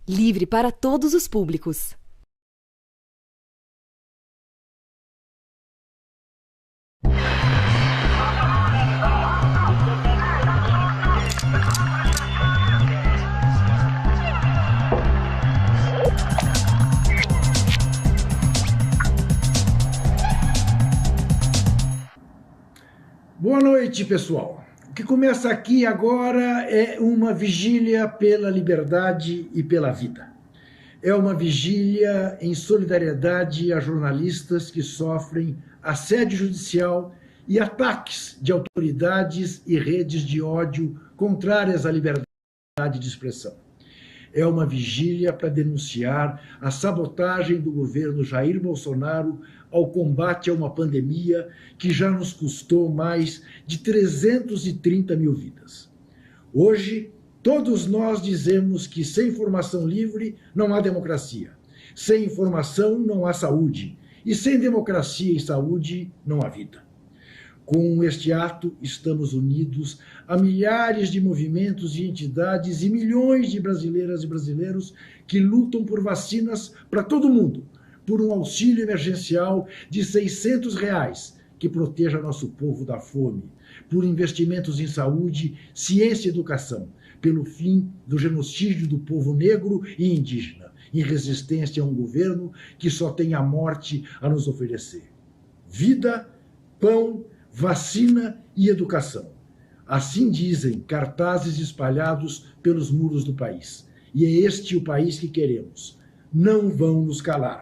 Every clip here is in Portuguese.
Livre para todos os públicos. Boa noite, pessoal. O que começa aqui agora é uma vigília pela liberdade e pela vida. É uma vigília em solidariedade a jornalistas que sofrem assédio judicial e ataques de autoridades e redes de ódio contrárias à liberdade de expressão. É uma vigília para denunciar a sabotagem do governo Jair Bolsonaro ao combate a uma pandemia que já nos custou mais de 330 mil vidas. Hoje, todos nós dizemos que sem informação livre não há democracia, sem informação não há saúde, e sem democracia e saúde não há vida. Com este ato, estamos unidos a milhares de movimentos e entidades e milhões de brasileiras e brasileiros que lutam por vacinas para todo mundo, por um auxílio emergencial de R$600 que proteja nosso povo da fome, por investimentos em saúde, ciência e educação, pelo fim do genocídio do povo negro e indígena, em resistência a um governo que só tem a morte a nos oferecer. Vida, pão, vacina e educação. Assim dizem cartazes espalhados pelos muros do país. E é este o país que queremos. Não vão nos calar.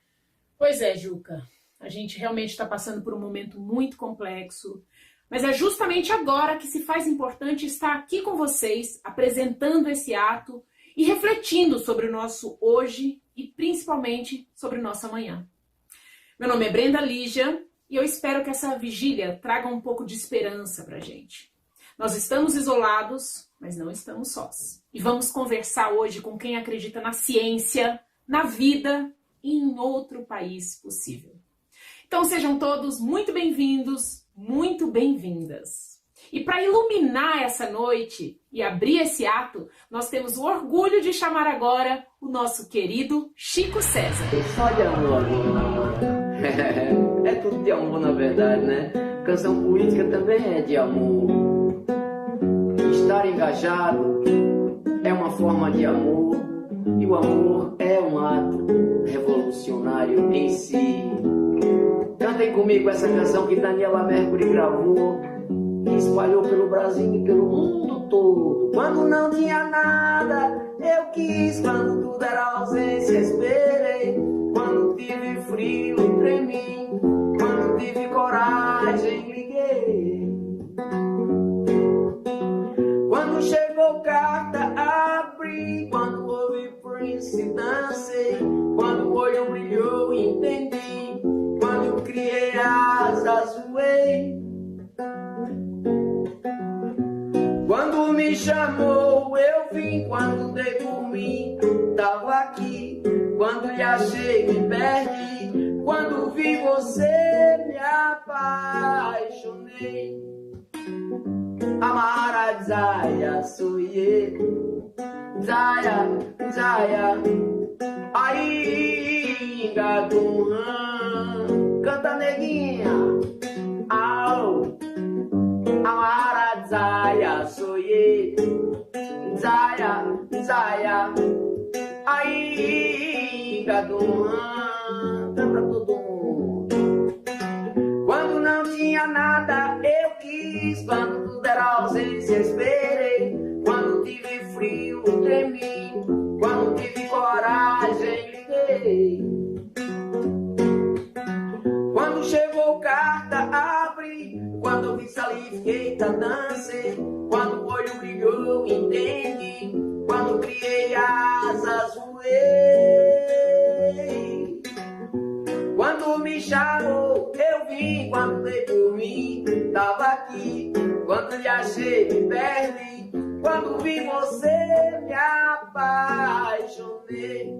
Pois é, Juca. A gente realmente está passando por um momento muito complexo. Mas é justamente agora que se faz importante estar aqui com vocês, apresentando esse ato e refletindo sobre o nosso hoje e principalmente sobre o nosso amanhã. Meu nome é Brenda Lígia. E eu espero que essa vigília traga um pouco de esperança pra gente. Nós estamos isolados, mas não estamos sós. E vamos conversar hoje com quem acredita na ciência, na vida e em outro país possível. Então sejam todos muito bem-vindos, muito bem-vindas. E para iluminar essa noite e abrir esse ato, nós temos o orgulho de chamar agora o nosso querido Chico César. Só de amor. É tudo de amor, na verdade, né? Canção política também é de amor. Estar engajado é uma forma de amor. E o amor é um ato revolucionário em si. Cantem comigo essa canção que Daniela Mercury gravou, que espalhou pelo Brasil e pelo mundo todo. Quando não tinha nada, eu quis. Quando tudo era ausência, esperei. Quando tive frio, tremi. Quando tive coragem, liguei. Quando chegou carta, abri. Quando ouvi Prince, dancei. Quando o olho brilhou, entendi. Quando criei asas, voei. Quando me chamou, eu vim. Quando dei por mim, tava aqui. Quando lhe achei, me perdi. Quando vi você, me apaixonei. Amara Zaya, suie. Zaya, Zaya. Aí, Gadunhan. Canta, neguinha. Au. Amara Zaya, suie. Zaya, Zaya. Aí, Gadunhan. Canta todo mundo. Quando não tinha nada, eu quis. Quando tudo era ausência, esperei. Quando tive frio, tremi. Quando tive coragem, liguei. Quando chegou carta, abri. Quando vi saliva, dancei. Quando o olho brilhou, entendi. Quando criei asas, voei. Quando me chamou, eu vim. Quando dei por mim, tava aqui. Quando lhe achei, me perdi. Quando vi você, me apaixonei.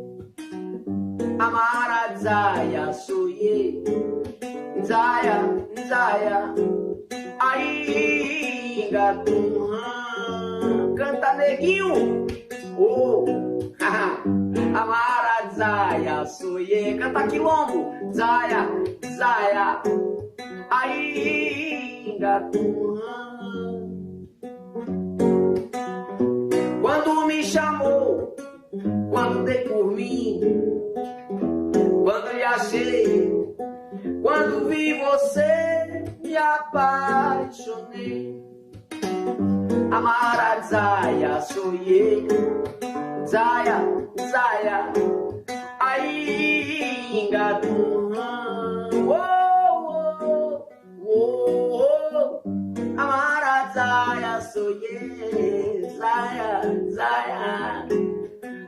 Amara Zaya, suie. Zaya, Zaya. Aí, Gatunhan. Canta, neguinho. Oh, haha. Amara Zaya, Soye, canta quilombo, Zaya, Zaya, aí, Gatuã. Quando me chamou, quando dei por mim, quando lhe achei, quando vi você, me apaixonei. Amara Zaya, Soye, Zaya, Zaya, aí, Gatuã. Oh, oh, oh, Amara Zaya, Soye, Zaya, Zaya,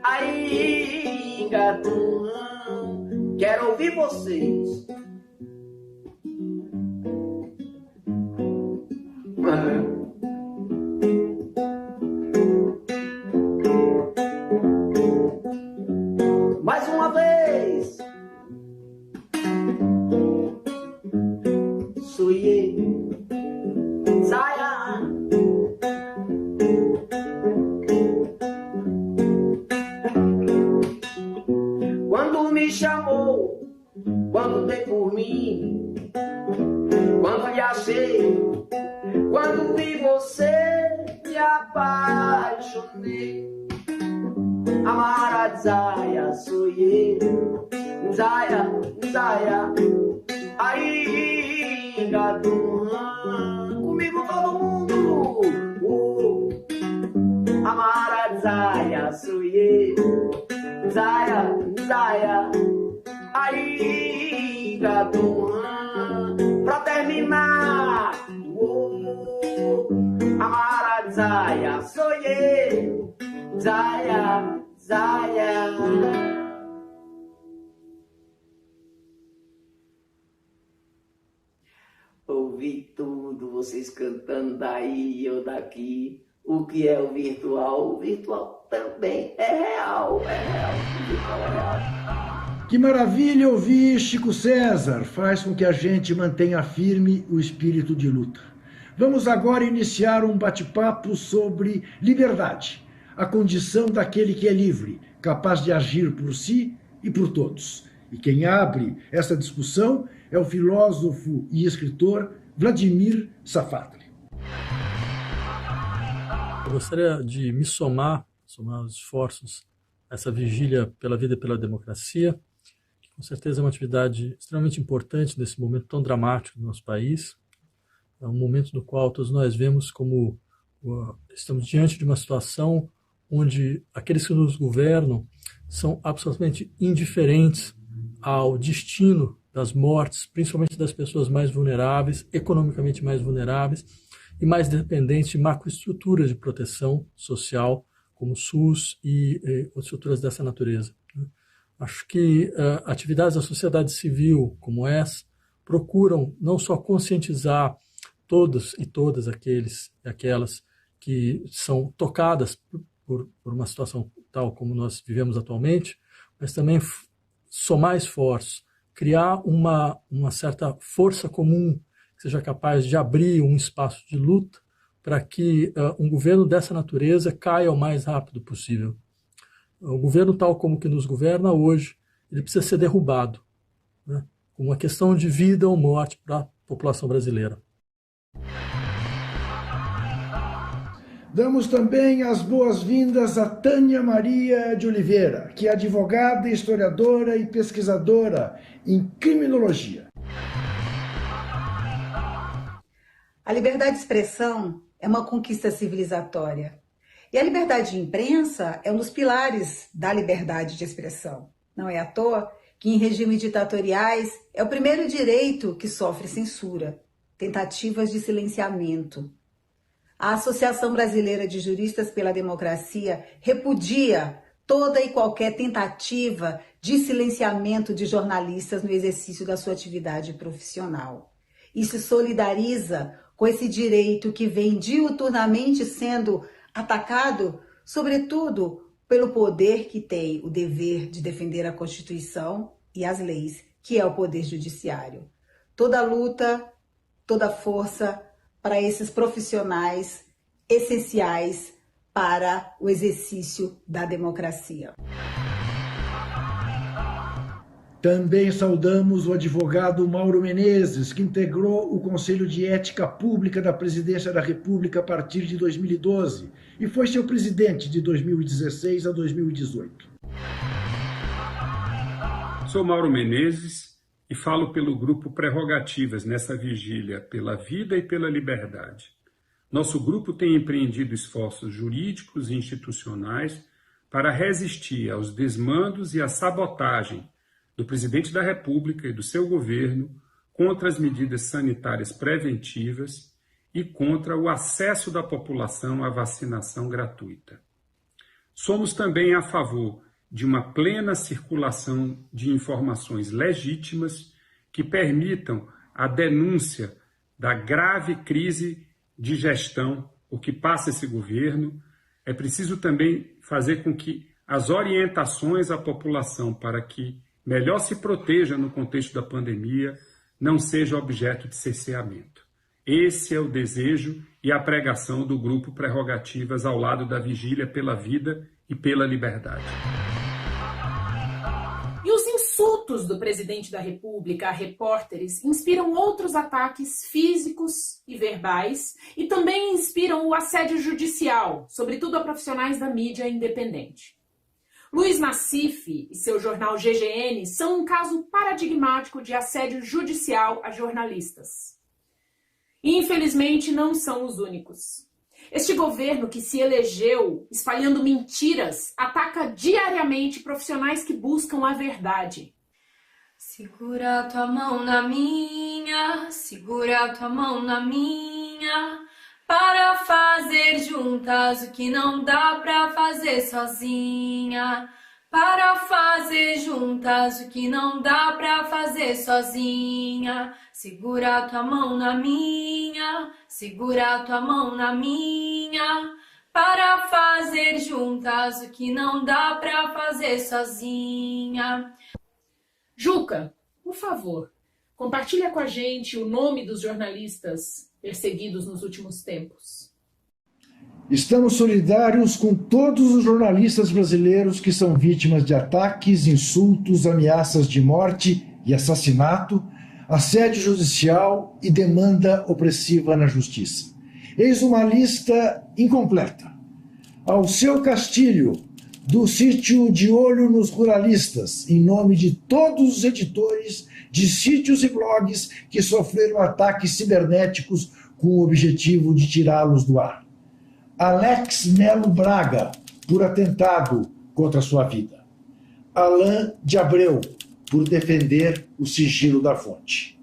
aí, Gatuã. Quero ouvir vocês. Mais uma vez. Suye, Zaya. Quando me chamou, quando dei por mim, quando lhe achei, quando vi você, me apaixonei. Amara Zaya, Soye, Zaya, Zaya, aí, Gatuã. Comigo todo mundo. Amara Zaya, Soye, Zaya, Zaya, aí, Gatuã. Pra terminar, Amara Zaya, Soye, Zaya, Zaya. Ouvi tudo, vocês cantando daí e eu daqui. O que é o virtual? O virtual também é real, é real. O virtual é real. Que maravilha ouvir Chico César, faz com que a gente mantenha firme o espírito de luta. Vamos agora iniciar um bate-papo sobre liberdade, a condição daquele que é livre, capaz de agir por si e por todos. E quem abre essa discussão é o filósofo e escritor Vladimir Safatli. Eu gostaria de me somar aos esforços essa vigília pela vida e pela democracia, que com certeza é uma atividade extremamente importante nesse momento tão dramático do nosso país. É um momento no qual todos nós vemos como estamos diante de uma situação onde aqueles que nos governam são absolutamente indiferentes ao destino das mortes, principalmente das pessoas mais vulneráveis, economicamente mais vulneráveis e mais dependentes de macroestruturas de proteção social, como o SUS e outras estruturas dessa natureza. Acho que atividades da sociedade civil como essa procuram não só conscientizar todos e todas aqueles e aquelas que são tocadas por uma situação tal como nós vivemos atualmente, mas também somar esforços, criar uma certa força comum que seja capaz de abrir um espaço de luta para que um governo dessa natureza caia o mais rápido possível. O governo tal como que nos governa hoje, ele precisa ser derrubado, né? Como uma questão de vida ou morte para a população brasileira. Damos também as boas-vindas a Tânia Maria de Oliveira, que é advogada, historiadora e pesquisadora em criminologia. A liberdade de expressão é uma conquista civilizatória. E a liberdade de imprensa é um dos pilares da liberdade de expressão. Não é à toa que em regimes ditatoriais é o primeiro direito que sofre censura, tentativas de silenciamento. A Associação Brasileira de Juristas pela Democracia repudia toda e qualquer tentativa de silenciamento de jornalistas no exercício da sua atividade profissional. E se solidariza com esse direito que vem diuturnamente sendo atacado, sobretudo pelo poder que tem o dever de defender a Constituição e as leis, que é o Poder Judiciário. Toda luta, toda força para esses profissionais essenciais para o exercício da democracia. Também saudamos o advogado Mauro Menezes, que integrou o Conselho de Ética Pública da Presidência da República a partir de 2012 e foi seu presidente de 2016 a 2018. Sou Mauro Menezes e falo pelo Grupo Prerrogativas nessa vigília pela vida e pela liberdade. Nosso grupo tem empreendido esforços jurídicos e institucionais para resistir aos desmandos e à sabotagem do presidente da República e do seu governo contra as medidas sanitárias preventivas e contra o acesso da população à vacinação gratuita. Somos também a favor de uma plena circulação de informações legítimas que permitam a denúncia da grave crise de gestão por que passa esse governo. É preciso também fazer com que as orientações à população para que melhor se proteja no contexto da pandemia não seja objeto de cerceamento. Esse é o desejo e a pregação do Grupo Prerrogativas ao lado da vigília pela vida e pela liberdade. E os insultos do presidente da República a repórteres inspiram outros ataques físicos e verbais e também inspiram o assédio judicial, sobretudo a profissionais da mídia independente. Luiz Nassif e seu jornal GGN são um caso paradigmático de assédio judicial a jornalistas. E, infelizmente, não são os únicos. Este governo que se elegeu espalhando mentiras ataca diariamente profissionais que buscam a verdade. Segura tua mão na minha, segura tua mão na minha, para fazer juntas o que não dá pra fazer sozinha. Para fazer juntas o que não dá pra fazer sozinha. Segura tua mão na minha, segura tua mão na minha, para fazer juntas o que não dá pra fazer sozinha. Juca, por favor, compartilha com a gente o nome dos jornalistas perseguidos nos últimos tempos. Estamos solidários com todos os jornalistas brasileiros que são vítimas de ataques, insultos, ameaças de morte e assassinato, assédio judicial e demanda opressiva na justiça. Eis uma lista incompleta. Alceu Castilho, do sítio De Olho nos Ruralistas, em nome de todos os editores de sítios e blogs que sofreram ataques cibernéticos com o objetivo de tirá-los do ar. Alex Melo Braga, por atentado contra sua vida. Alain de Abreu, por defender o sigilo da fonte.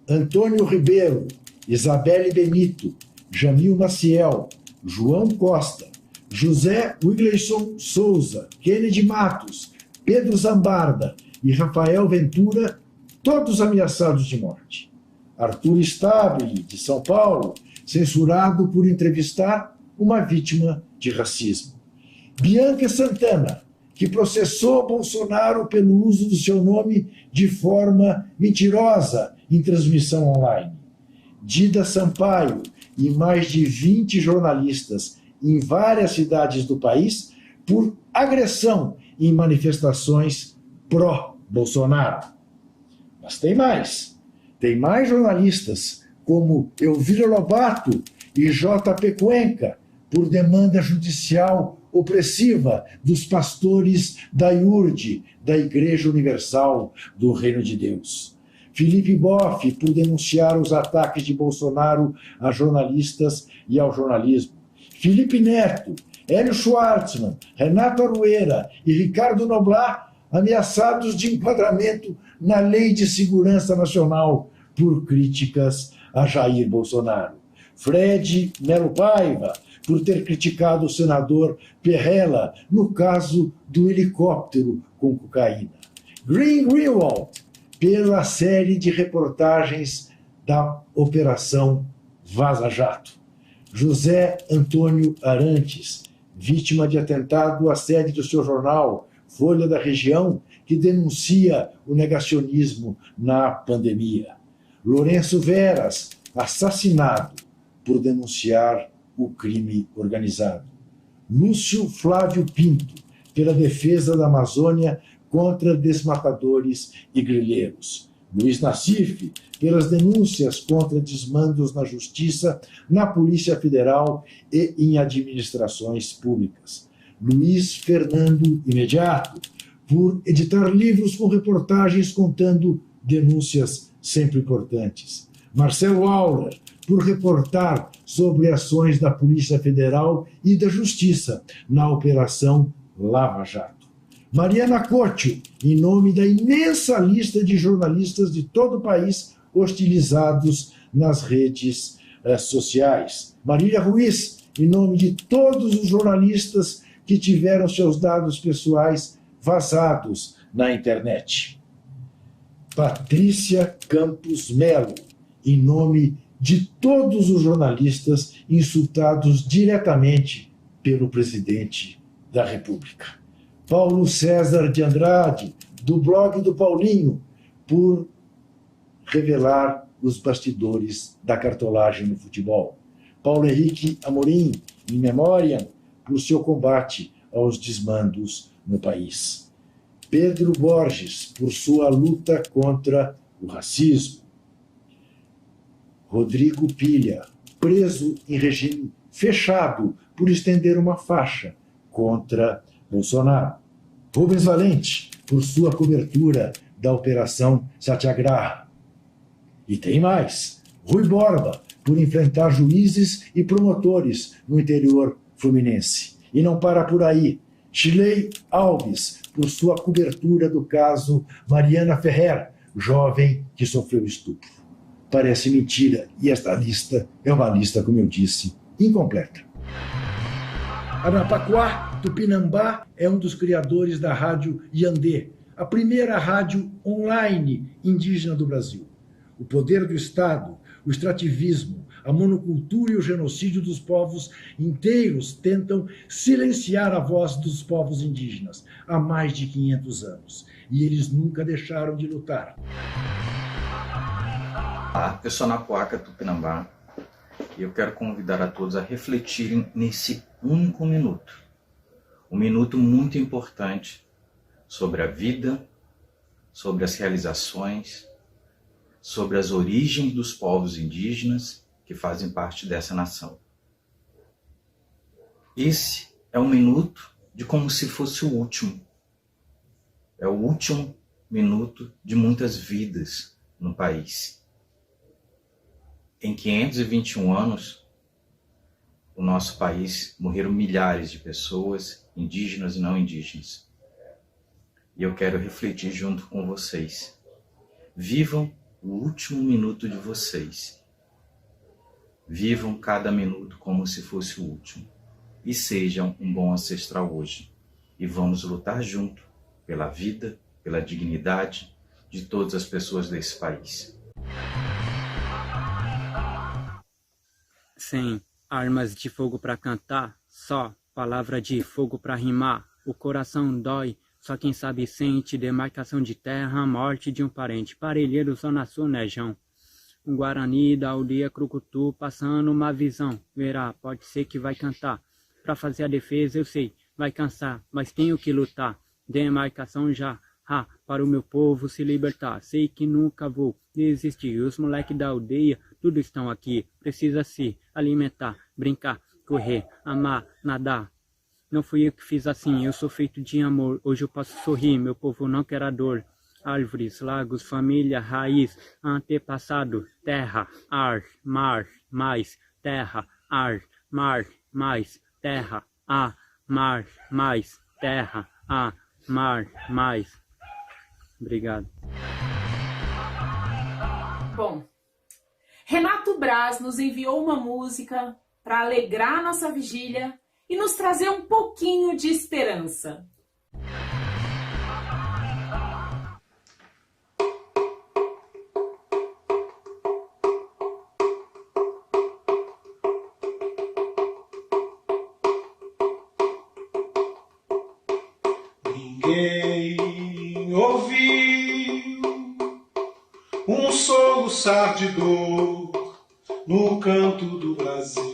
Antônio Ribeiro, Isabelle Benito, Jamil Maciel, João Costa, José Wigleison Souza, Kennedy Matos, Pedro Zambarda e Rafael Ventura, todos ameaçados de morte. Arthur Stabile, de São Paulo, censurado por entrevistar uma vítima de racismo. Bianca Santana, que processou Bolsonaro pelo uso do seu nome de forma mentirosa em transmissão online. Dida Sampaio e mais de 20 jornalistas em várias cidades do país por agressão em manifestações pró-Bolsonaro. Mas tem mais. Tem mais jornalistas, como Elvira Lobato e J.P. Cuenca, por demanda judicial opressiva dos pastores da IURD, da Igreja Universal do Reino de Deus. Felipe Boff, por denunciar os ataques de Bolsonaro a jornalistas e ao jornalismo. Felipe Neto, Hélio Schwartzman, Renato Arueira e Ricardo Noblat, ameaçados de enquadramento na Lei de Segurança Nacional por críticas a Jair Bolsonaro. Fred Melo Paiva, por ter criticado o senador Perrella no caso do helicóptero com cocaína. Green Greenwald, pela série de reportagens da Operação Vaza Jato. José Antônio Arantes, vítima de atentado à sede do seu jornal, Folha da Região, que denuncia o negacionismo na pandemia. Lourenço Veras, assassinado por denunciar o crime organizado. Lúcio Flávio Pinto, pela defesa da Amazônia contra desmatadores e grileiros. Luiz Nassif, pelas denúncias contra desmandos na Justiça, na Polícia Federal e em administrações públicas. Luiz Fernando Imediato, por editar livros com reportagens contando denúncias sempre importantes. Marcelo Auler, por reportar sobre ações da Polícia Federal e da Justiça na Operação Lava Jato. Mariana Cotio, em nome da imensa lista de jornalistas de todo o país hostilizados nas redes sociais. Marília Ruiz, em nome de todos os jornalistas que tiveram seus dados pessoais vazados na internet. Patrícia Campos Melo, em nome de todos os jornalistas insultados diretamente pelo presidente da República. Paulo César de Andrade, do blog do Paulinho, por revelar os bastidores da cartolagem no futebol. Paulo Henrique Amorim, em memória, por seu combate aos desmandos no país. Pedro Borges, por sua luta contra o racismo. Rodrigo Pilha, preso em regime fechado por estender uma faixa contra Bolsonaro. Rubens Valente, por sua cobertura da Operação Satyagraha. E tem mais. Rui Borba, por enfrentar juízes e promotores no interior fluminense. E não para por aí. Shirley Alves, por sua cobertura do caso Mariana Ferrer, jovem que sofreu estupro. Parece mentira, e esta lista é uma lista, como eu disse, incompleta. Arapaquá Tupinambá é um dos criadores da Rádio Yandê, a primeira rádio online indígena do Brasil. O poder do Estado, o extrativismo, a monocultura e o genocídio dos povos inteiros tentam silenciar a voz dos povos indígenas há mais de 500 anos. E eles nunca deixaram de lutar. Olá, eu sou Anapuaca Tupinambá e eu quero convidar a todos a refletirem nesse único minuto. Um minuto muito importante sobre a vida, sobre as realizações, sobre as origens dos povos indígenas que fazem parte dessa nação. Esse é um minuto de como se fosse o último. É o último minuto de muitas vidas no país. Em 521 anos, no nosso país morreram milhares de pessoas, indígenas e não indígenas. E eu quero refletir junto com vocês. Vivam o último minuto de vocês. Vivam cada minuto como se fosse o último. E sejam um bom ancestral hoje. E vamos lutar junto pela vida, pela dignidade de todas as pessoas desse país. Sem armas de fogo para cantar, só palavra de fogo para rimar. O coração dói, só quem sabe sente. Demarcação de terra, morte de um parente. Parelheiro, zona sul, Nejão. Um Guarani da aldeia Crucutu, passando uma visão. Verá, pode ser que vai cantar. Pra fazer a defesa, eu sei, vai cansar, mas tenho que lutar. Demarcação já, para o meu povo se libertar. Sei que nunca vou desistir. Os moleques da aldeia, tudo estão aqui. Precisa se alimentar, brincar, correr, amar, nadar. Não fui eu que fiz assim, eu sou feito de amor. Hoje eu posso sorrir, meu povo não quer a dor. Árvores, lagos, família, raiz, antepassado, terra, ar, mar, mais, terra, ar, mar, mais, terra, a, mar, mais, terra, a, mar, mais. Obrigado. Bom, Renato Braz nos enviou uma música para alegrar nossa vigília e nos trazer um pouquinho de esperança. Ninguém ouviu um soluçar de dor no canto do Brasil.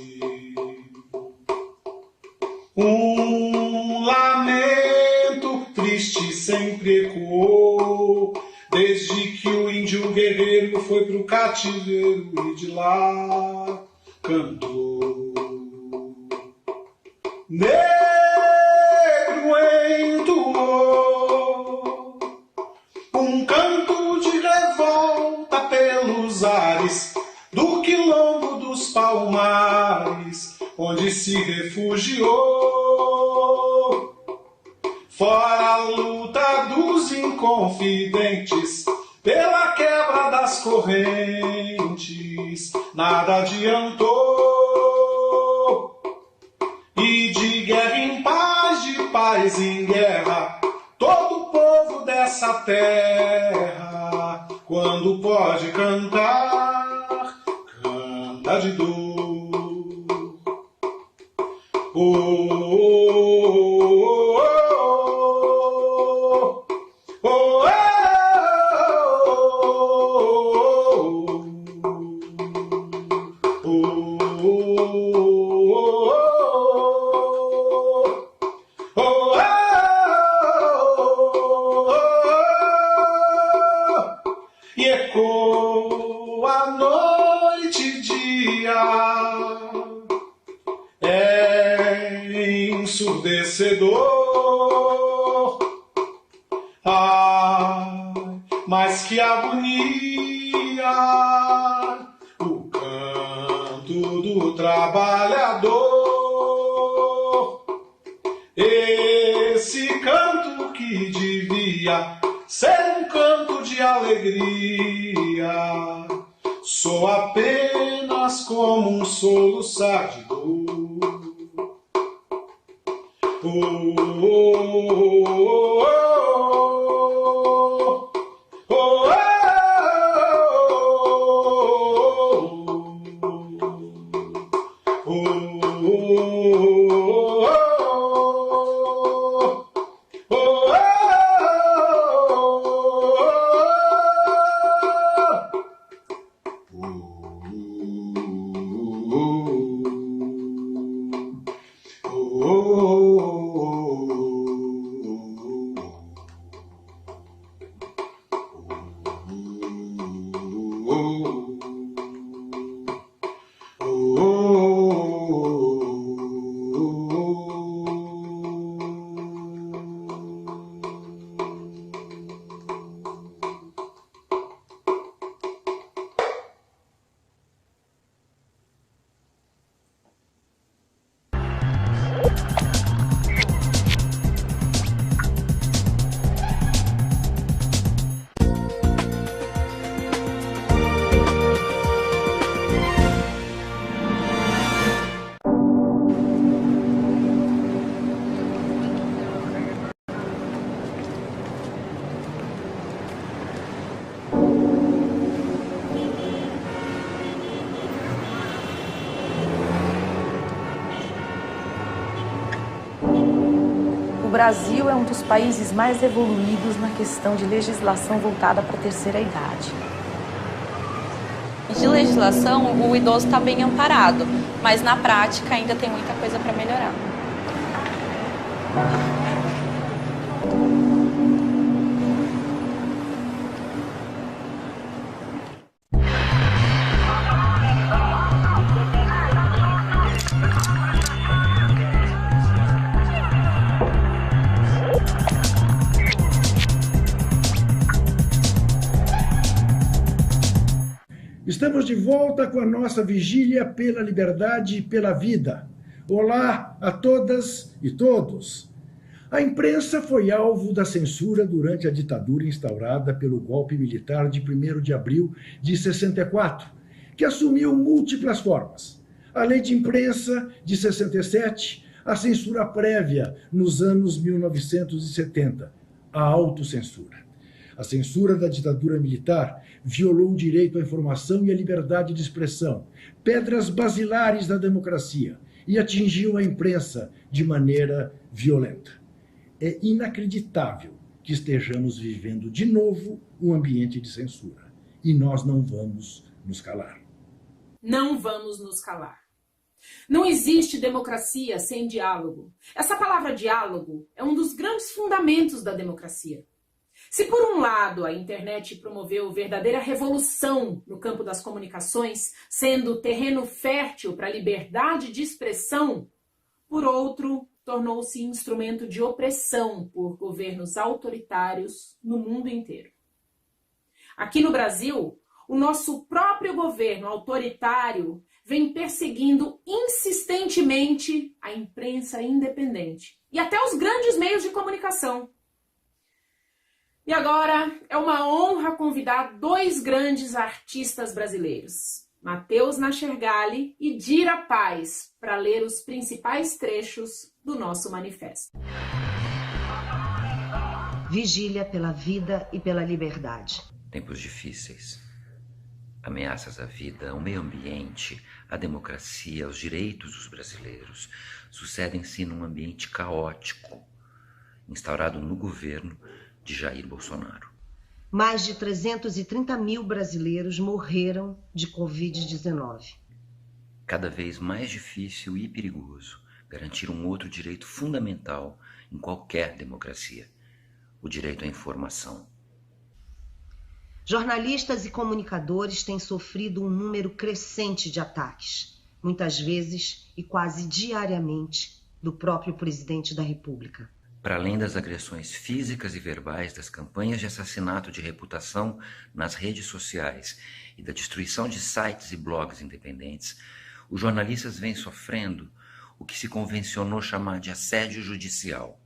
Um lamento triste sem sempre ecoou, desde que o índio guerreiro foi pro cativeiro e de lá cantou. Negro entoou um canto de revolta pelos ares do quilombo dos Palmares, onde se refugiou. Fora a luta dos inconfidentes pela quebra das correntes, nada adiantou. E de guerra em paz, de paz em guerra, todo o povo dessa terra, quando pode cantar, canta de dor. E ecoa a noite e dia, é ensurdecedor. Ai, mas que agonia, o canto do trabalhador. Esse canto que devia ser um canto de alegria, soa apenas como um soluçar de dor. O Brasil é um dos países mais evoluídos na questão de legislação voltada para a terceira idade. De legislação, o idoso está bem amparado, mas na prática ainda tem muita coisa para melhorar. Estamos de volta com a nossa vigília pela liberdade e pela vida. Olá a todas e todos. A imprensa foi alvo da censura durante a ditadura instaurada pelo golpe militar de 1º de abril de 64, que assumiu múltiplas formas. A lei de imprensa de 67, a censura prévia nos anos 1970, a autocensura. A censura da ditadura militar violou o direito à informação e à liberdade de expressão, pedras basilares da democracia, e atingiu a imprensa de maneira violenta. É inacreditável que estejamos vivendo de novo um ambiente de censura, e nós não vamos nos calar. Não vamos nos calar. Não existe democracia sem diálogo. Essa palavra diálogo é um dos grandes fundamentos da democracia. Se por um lado a internet promoveu verdadeira revolução no campo das comunicações, sendo terreno fértil para a liberdade de expressão, por outro, tornou-se instrumento de opressão por governos autoritários no mundo inteiro. Aqui no Brasil, o nosso próprio governo autoritário vem perseguindo insistentemente a imprensa independente e até os grandes meios de comunicação. E agora é uma honra convidar dois grandes artistas brasileiros, Matheus Nachergali e Dira Paz, para ler os principais trechos do nosso manifesto. Vigília pela vida e pela liberdade. Tempos difíceis. Ameaças à vida, ao meio ambiente, à democracia, aos direitos dos brasileiros sucedem-se num ambiente caótico, instaurado no governo de Jair Bolsonaro. Mais de 330 mil brasileiros morreram de Covid-19. Cada vez mais difícil e perigoso garantir um outro direito fundamental em qualquer democracia: o direito à informação. Jornalistas e comunicadores têm sofrido um número crescente de ataques, muitas vezes e quase diariamente, do próprio presidente da República. Para além das agressões físicas e verbais, das campanhas de assassinato de reputação nas redes sociais e da destruição de sites e blogs independentes, os jornalistas vêm sofrendo o que se convencionou chamar de assédio judicial.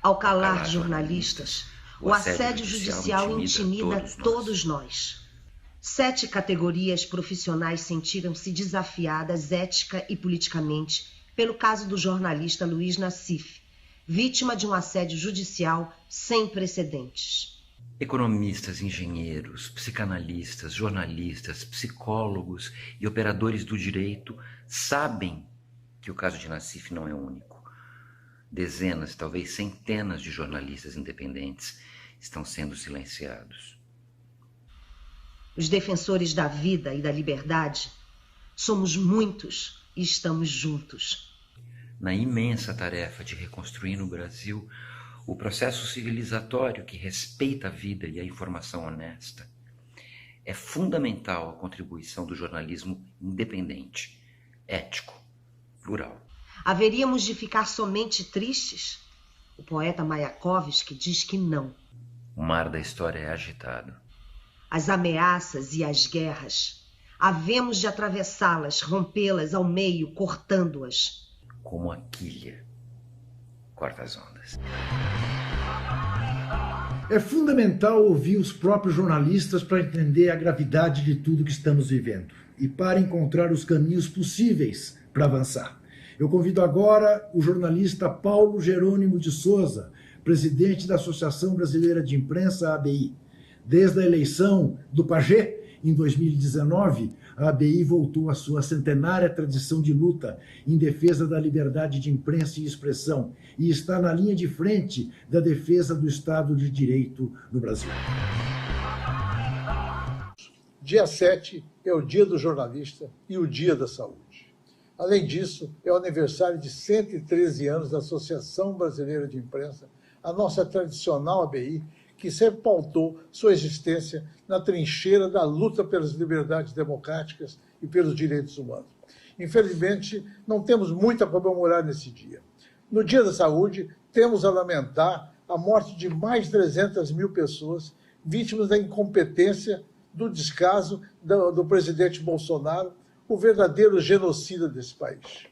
Ao calar jornalistas, o assédio judicial intimida todos nós. 7 categorias profissionais sentiram-se desafiadas ética e politicamente pelo caso do jornalista Luiz Nassif, vítima de um assédio judicial sem precedentes. Economistas, engenheiros, psicanalistas, jornalistas, psicólogos e operadores do direito sabem que o caso de Nassif não é único. Dezenas, talvez centenas de jornalistas independentes estão sendo silenciados. Os defensores da vida e da liberdade somos muitos e estamos juntos. Na imensa tarefa de reconstruir no Brasil o processo civilizatório que respeita a vida e a informação honesta, é fundamental a contribuição do jornalismo independente, ético, plural. Haveríamos de ficar somente tristes? O poeta Mayakovsky diz que não. O mar da história é agitado. As ameaças e as guerras, havemos de atravessá-las, rompê-las ao meio, cortando-as. Como a quilha corta as ondas. É fundamental ouvir os próprios jornalistas para entender a gravidade de tudo que estamos vivendo e para encontrar os caminhos possíveis para avançar. Eu convido agora o jornalista Paulo Jerônimo de Souza, presidente da Associação Brasileira de Imprensa, ABI. Desde a eleição do Pagé, em 2019, a ABI voltou à sua centenária tradição de luta em defesa da liberdade de imprensa e expressão e está na linha de frente da defesa do Estado de Direito no Brasil. Dia 7 é o Dia do Jornalista e o Dia da Saúde. Além disso, é o aniversário de 113 anos da Associação Brasileira de Imprensa, a nossa tradicional ABI, que sempre pautou sua existência na trincheira da luta pelas liberdades democráticas e pelos direitos humanos. Infelizmente, não temos muito a comemorar nesse dia. No Dia da Saúde, temos a lamentar a morte de mais de 300 mil pessoas vítimas da incompetência, do descaso do presidente Bolsonaro, o verdadeiro genocida desse país.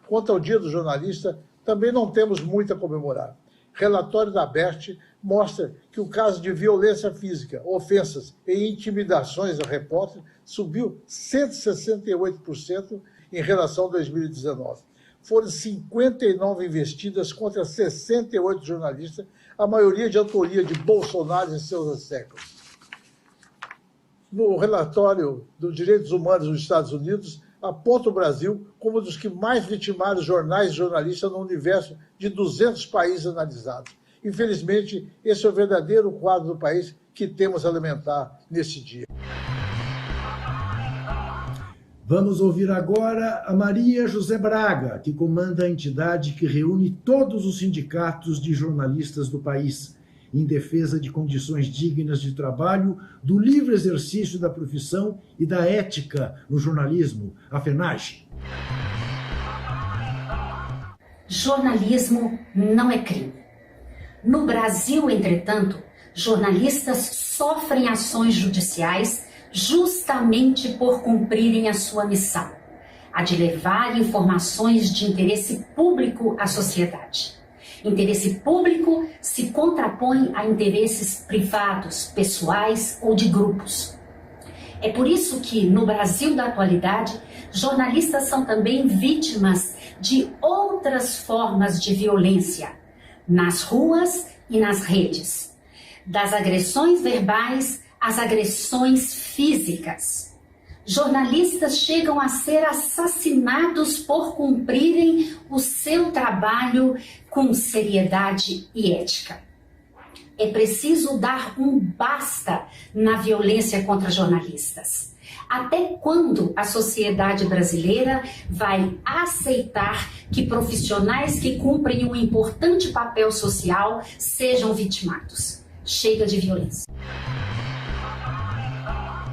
Quanto ao Dia do Jornalista, também não temos muito a comemorar. Relatório da ABERT mostra que o caso de violência física, ofensas e intimidações a repórter subiu 168% em relação a 2019. Foram 59 investidas contra 68 jornalistas, a maioria de autoria de Bolsonaro e seus asseclas. No relatório dos direitos humanos dos Estados Unidos, aponta o Brasil como um dos que mais vitimaram jornais e jornalistas no universo de 200 países analisados. Infelizmente, esse é o verdadeiro quadro do país que temos a lamentar nesse dia. Vamos ouvir agora a Maria José Braga, que comanda a entidade que reúne todos os sindicatos de jornalistas do país em defesa de condições dignas de trabalho, do livre exercício da profissão e da ética no jornalismo, a FENAGE. Jornalismo não é crime. No Brasil, entretanto, jornalistas sofrem ações judiciais justamente por cumprirem a sua missão, a de levar informações de interesse público à sociedade. Interesse público se contrapõe a interesses privados, pessoais ou de grupos. É por isso que, no Brasil da atualidade, jornalistas são também vítimas de outras formas de violência, nas ruas e nas redes, das agressões verbais às agressões físicas. Jornalistas chegam a ser assassinados por cumprirem o seu trabalho com seriedade e ética. É preciso dar um basta na violência contra jornalistas. Até quando a sociedade brasileira vai aceitar que profissionais que cumprem um importante papel social sejam vitimados? Chega de violência.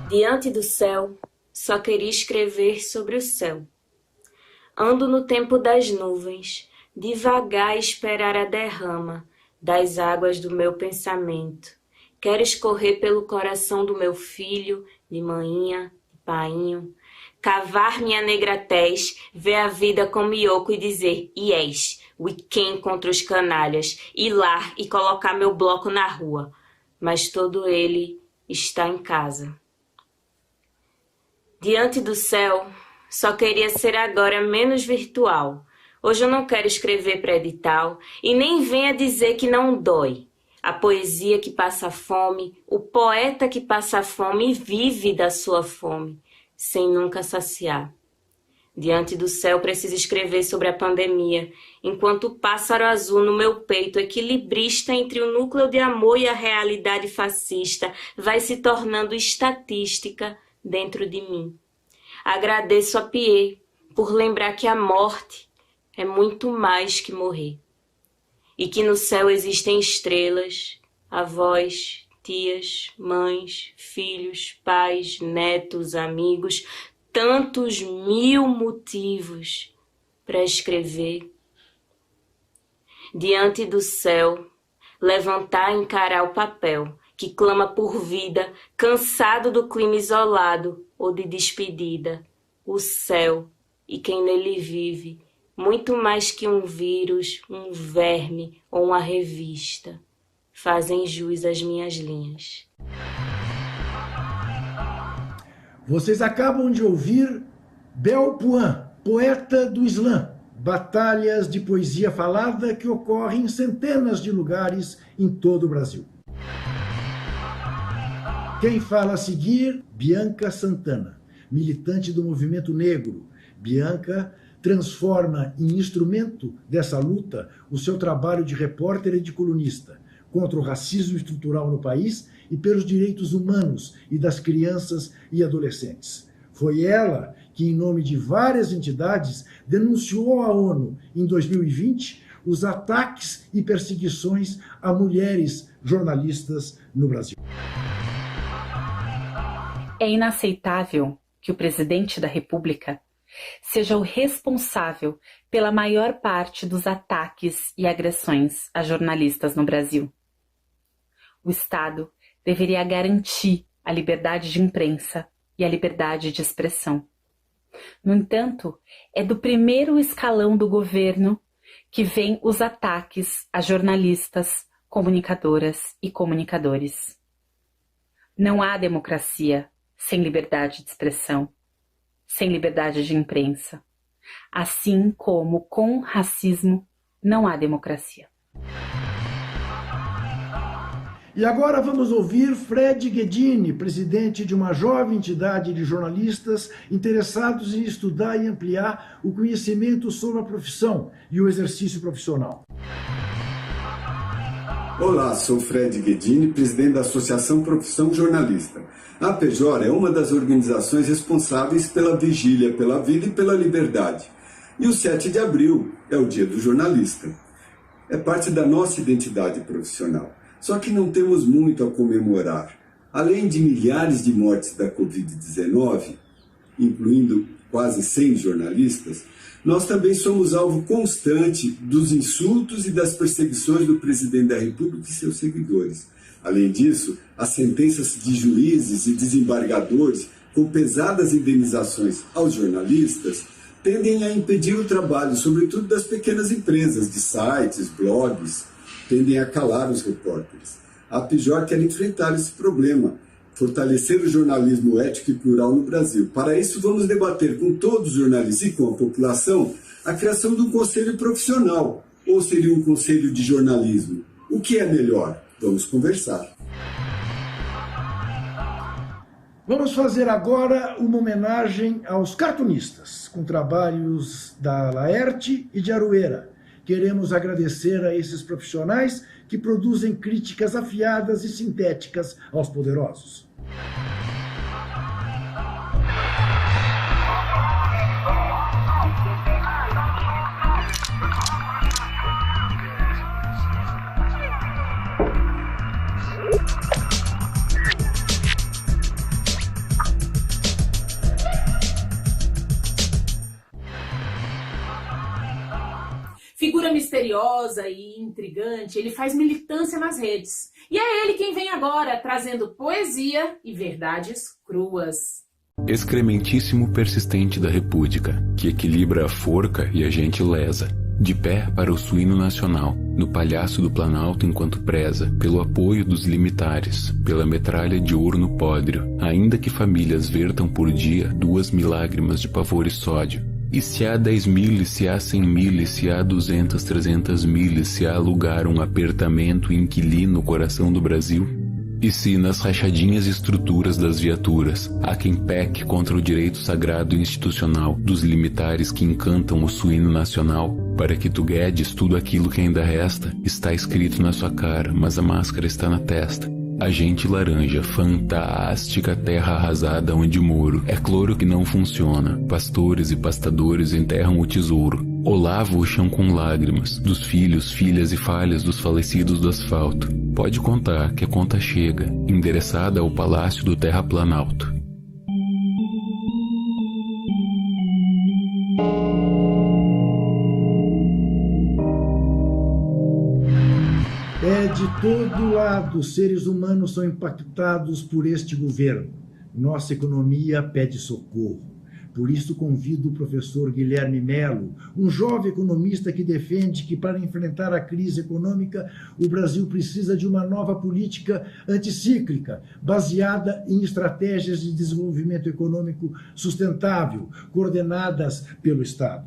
Diante do céu, só queria escrever sobre o céu. Ando no tempo das nuvens, devagar esperar a derrama das águas do meu pensamento. Quero escorrer pelo coração do meu filho, de maninha, de painho, cavar minha negra tez, ver a vida com mioco e dizer yes, weekend contra os canalhas, ir lá e colocar meu bloco na rua. Mas todo ele está em casa. Diante do céu, só queria ser agora menos virtual. Hoje eu não quero escrever para edital e nem venha dizer que não dói. A poesia que passa fome, o poeta que passa fome e vive da sua fome, sem nunca saciar. Diante do céu preciso escrever sobre a pandemia, enquanto o pássaro azul no meu peito, equilibrista entre o núcleo de amor e a realidade fascista, vai se tornando estatística dentro de mim. Agradeço a Pierre por lembrar que a morte é muito mais que morrer. E que no céu existem estrelas, avós, tias, mães, filhos, pais, netos, amigos, tantos mil motivos para escrever. Diante do céu, levantar e encarar o papel que clama por vida, cansado do clima isolado ou de despedida. O céu e quem nele vive, muito mais que um vírus, um verme ou uma revista, fazem jus às minhas linhas. Vocês acabam de ouvir Belpuan, poeta do Islã, batalhas de poesia falada que ocorrem em centenas de lugares em todo o Brasil. Quem fala a seguir, Bianca Santana, militante do movimento negro. Bianca transforma em instrumento dessa luta o seu trabalho de repórter e de colunista contra o racismo estrutural no país e pelos direitos humanos e das crianças e adolescentes. Foi ela que, em nome de várias entidades, denunciou à ONU, em 2020, os ataques e perseguições a mulheres jornalistas no Brasil. É inaceitável que o presidente da República seja o responsável pela maior parte dos ataques e agressões a jornalistas no Brasil. O Estado deveria garantir a liberdade de imprensa e a liberdade de expressão. No entanto, é do primeiro escalão do governo que vêm os ataques a jornalistas, comunicadoras e comunicadores. Não há democracia sem liberdade de expressão, sem liberdade de imprensa. Assim como com racismo não há democracia. E agora vamos ouvir Fred Ghedini, presidente de uma jovem entidade de jornalistas interessados em estudar e ampliar o conhecimento sobre a profissão e o exercício profissional. Olá, sou Fred Ghedini, presidente da Associação Profissão Jornalista. A APJOR é uma das organizações responsáveis pela vigília pela vida e pela liberdade. E o 7 de abril é o Dia do Jornalista. É parte da nossa identidade profissional. Só que não temos muito a comemorar. Além de milhares de mortes da Covid-19, incluindo quase 100 jornalistas, nós também somos alvo constante dos insultos e das perseguições do presidente da República e seus seguidores. Além disso, as sentenças de juízes e desembargadores com pesadas indenizações aos jornalistas tendem a impedir o trabalho, sobretudo das pequenas empresas, de sites, blogs, tendem a calar os repórteres. A PJ quer enfrentar esse problema, fortalecer o jornalismo ético e plural no Brasil. Para isso, vamos debater com todos os jornalistas e com a população a criação de um conselho profissional, ou seria um conselho de jornalismo. O que é melhor? Vamos conversar. Vamos fazer agora uma homenagem aos cartunistas, com trabalhos da Laerte e de Aroeira. Queremos agradecer a esses profissionais que produzem críticas afiadas e sintéticas aos poderosos. Figura misteriosa e intrigante, ele faz militância nas redes. E é ele quem vem agora, trazendo poesia e verdades cruas. Excrementíssimo persistente da repúdica, que equilibra a forca e a gentileza. De pé para o suíno nacional, no palhaço do Planalto enquanto preza, pelo apoio dos limitares, pela metralha de ouro no pódrio, ainda que famílias vertam por dia 2.000 lágrimas de pavor e sódio. E se há 10.000, e se há 100.000, e se há 200, 300.000, e se há lugar um apertamento inquilino no coração do Brasil? E se nas rachadinhas estruturas das viaturas há quem peque contra o direito sagrado e institucional dos limitares que encantam o suíno nacional, para que tu guedes tudo aquilo que ainda resta, está escrito na sua cara, mas a máscara está na testa. Agente laranja, fantástica terra arrasada onde moro. É cloro que não funciona. Pastores e pastadores enterram o tesouro. Ou lavo o chão com lágrimas dos filhos, filhas e falhas dos falecidos do asfalto. Pode contar que a conta chega, endereçada ao palácio do Terraplanalto. É de todo lado, os seres humanos são impactados por este governo. Nossa economia pede socorro. Por isso convido o professor Guilherme Melo, um jovem economista que defende que para enfrentar a crise econômica, o Brasil precisa de uma nova política anticíclica, baseada em estratégias de desenvolvimento econômico sustentável, coordenadas pelo Estado.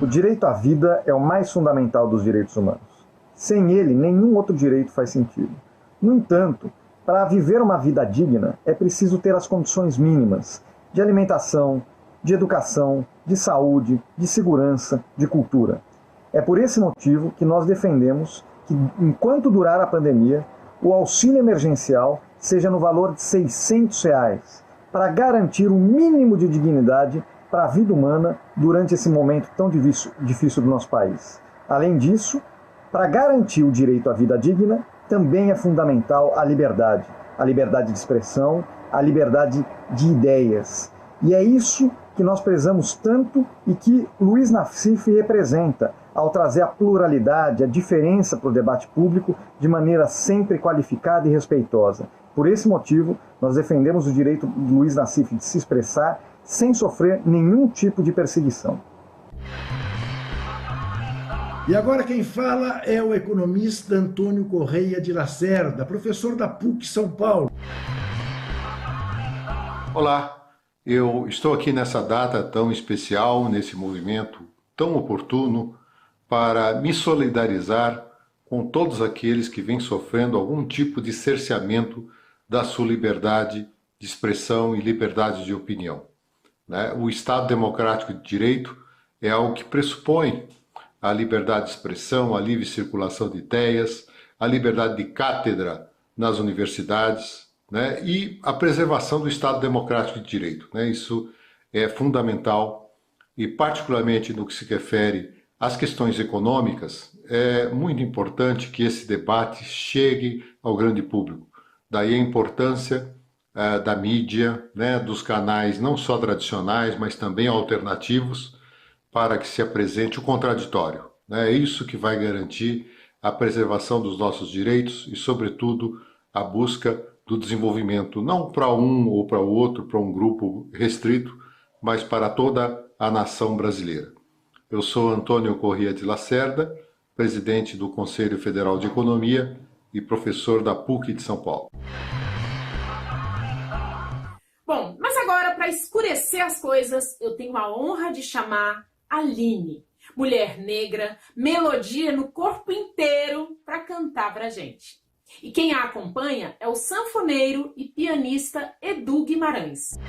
O direito à vida é o mais fundamental dos direitos humanos. Sem ele, nenhum outro direito faz sentido. No entanto, para viver uma vida digna, é preciso ter as condições mínimas de alimentação, de educação, de saúde, de segurança, de cultura. É por esse motivo que nós defendemos que, enquanto durar a pandemia, o auxílio emergencial seja no valor de R$ 600, para garantir um mínimo de dignidade para a vida humana durante esse momento tão difícil do nosso país. Além disso, para garantir o direito à vida digna, também é fundamental a liberdade de expressão, a liberdade de ideias. E é isso que nós prezamos tanto e que Luiz Nassif representa, ao trazer a pluralidade, a diferença para o debate público de maneira sempre qualificada e respeitosa. Por esse motivo, nós defendemos o direito de Luiz Nassif de se expressar sem sofrer nenhum tipo de perseguição. E agora quem fala é o economista Antônio Correia de Lacerda, professor da PUC São Paulo. Olá, eu estou aqui nessa data tão especial, nesse movimento tão oportuno, para me solidarizar com todos aqueles que vêm sofrendo algum tipo de cerceamento da sua liberdade de expressão e liberdade de opinião. O Estado Democrático de Direito é algo que pressupõe a liberdade de expressão, a livre circulação de ideias, a liberdade de cátedra nas universidades, e a preservação do Estado Democrático de Direito. Isso é fundamental e particularmente no que se refere as questões econômicas, é muito importante que esse debate chegue ao grande público. Daí a importância da mídia, né, dos canais não só tradicionais, mas também alternativos, para que se apresente o contraditório. É isso que vai garantir a preservação dos nossos direitos e, sobretudo, a busca do desenvolvimento, não para um ou para o outro, para um grupo restrito, mas para toda a nação brasileira. Eu sou Antônio Corrêa de Lacerda, presidente do Conselho Federal de Economia e professor da PUC de São Paulo. Bom, mas agora, para escurecer as coisas, eu tenho a honra de chamar Aline, mulher negra, melodia no corpo inteiro, para cantar pra gente. E quem a acompanha é o sanfoneiro e pianista Edu Guimarães.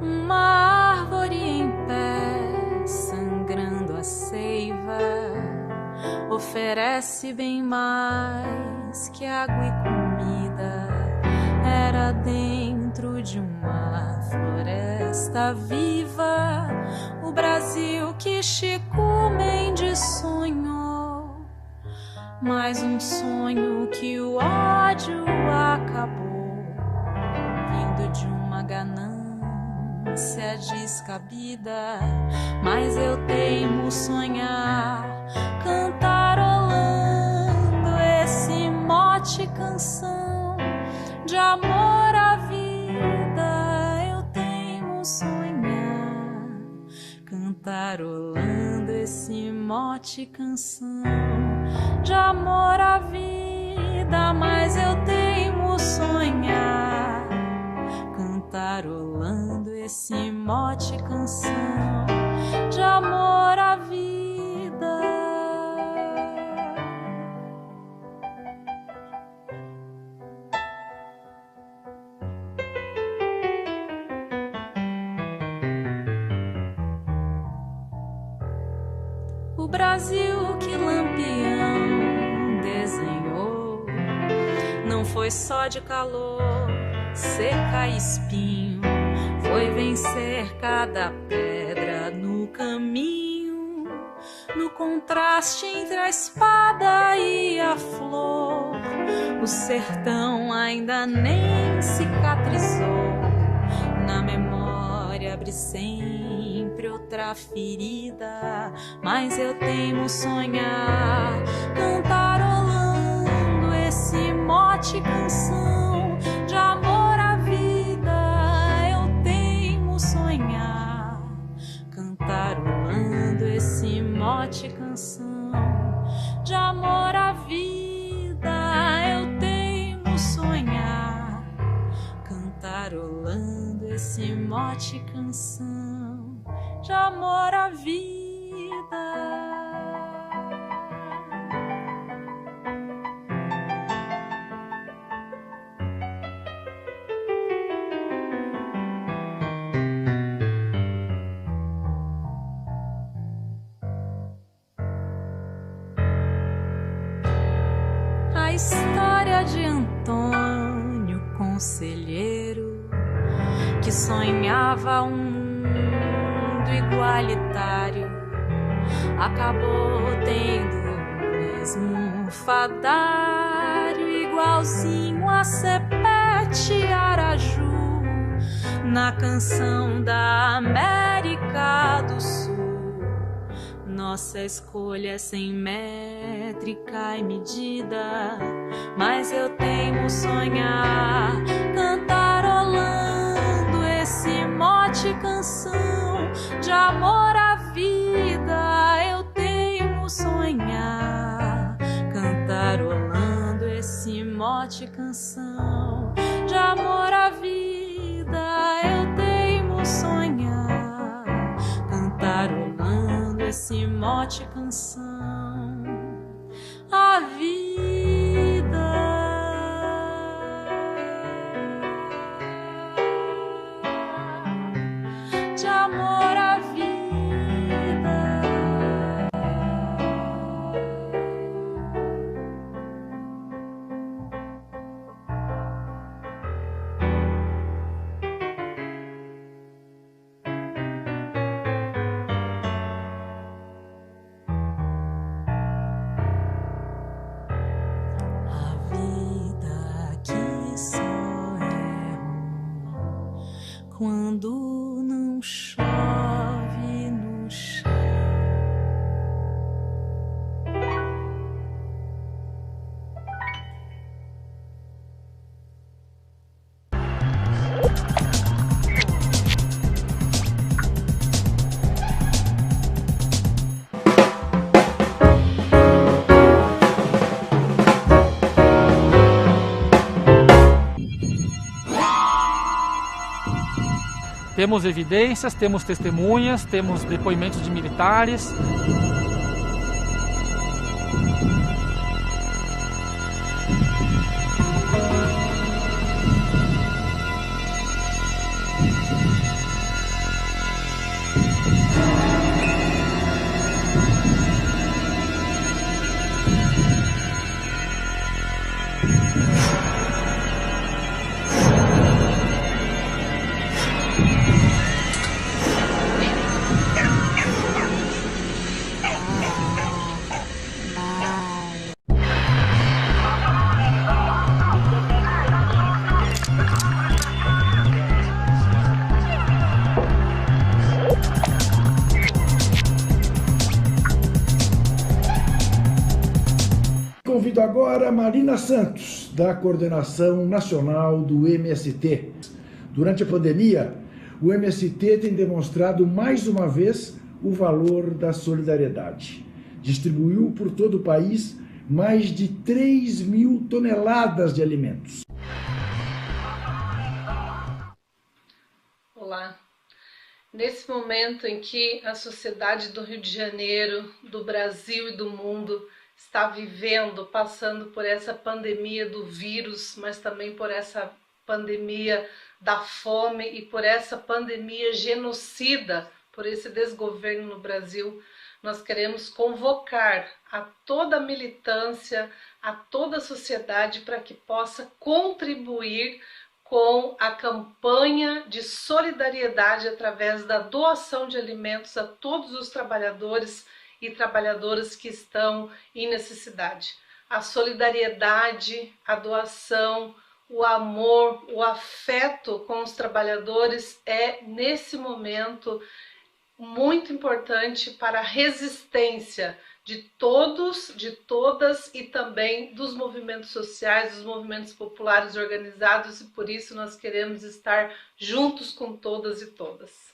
Uma árvore em pé, sangrando a seiva, oferece bem mais que água e comida. Era dentro de uma floresta viva, o Brasil que Chico Mendes sonhou. Mais um sonho que o ódio acabou, vindo de uma ganância descabida. Mas eu teimo sonhar, cantarolando esse mote canção de amor à vida. Eu teimo sonhar, cantarolando esse mote canção de amor à vida. Mas eu teimo sonhar, cantarolando esse mote canção de amor à vida. O Brasil que Lampião desenhou não foi só de calor, seca e espinho, foi vencer cada pedra no caminho, no contraste entre a espada e a flor. O sertão ainda nem cicatrizou, na memória abre sempre outra ferida. Mas eu teimo sonhar, cantarolando esse mote canção de amor à vida. Eu teimo sonhar, cantarolando esse mote canção de amor à vida. Eu teimo sonhar, cantarolando esse mote canção de amor à vida. A história de Antônio, conselheiro, que sonhava um mundo igualitário, acabou tendo o mesmo fadário, igualzinho a Sepete Araju, na canção da América do Sul. Nossa escolha é sem métrica e medida, mas eu teimo sonhar, cantarolando esse mote canção de amor à vida. Eu teimo sonhar, cantarolando esse mote canção de amor à vida. Eu teimo sonhar, cantarolando esse mote canção a vida. De amor à vida. quando não chove no chão. Temos evidências, temos testemunhas, temos depoimentos de militares. Convido agora Marina Santos, da Coordenação Nacional do MST. Durante a pandemia, o MST tem demonstrado mais uma vez o valor da solidariedade. Distribuiu por todo o país mais de 3.000 toneladas de alimentos. Olá. Nesse momento em que a sociedade do Rio de Janeiro, do Brasil e do mundo está vivendo, passando por essa pandemia do vírus, mas também por essa pandemia da fome e por essa pandemia genocida, por esse desgoverno no Brasil, nós queremos convocar a toda a militância, a toda a sociedade para que possa contribuir com a campanha de solidariedade através da doação de alimentos a todos os trabalhadores e trabalhadoras que estão em necessidade. A solidariedade, a doação, o amor, o afeto com os trabalhadores é, nesse momento, muito importante para a resistência de todos, de todas e também dos movimentos sociais, dos movimentos populares organizados, e por isso nós queremos estar juntos com todas e todas.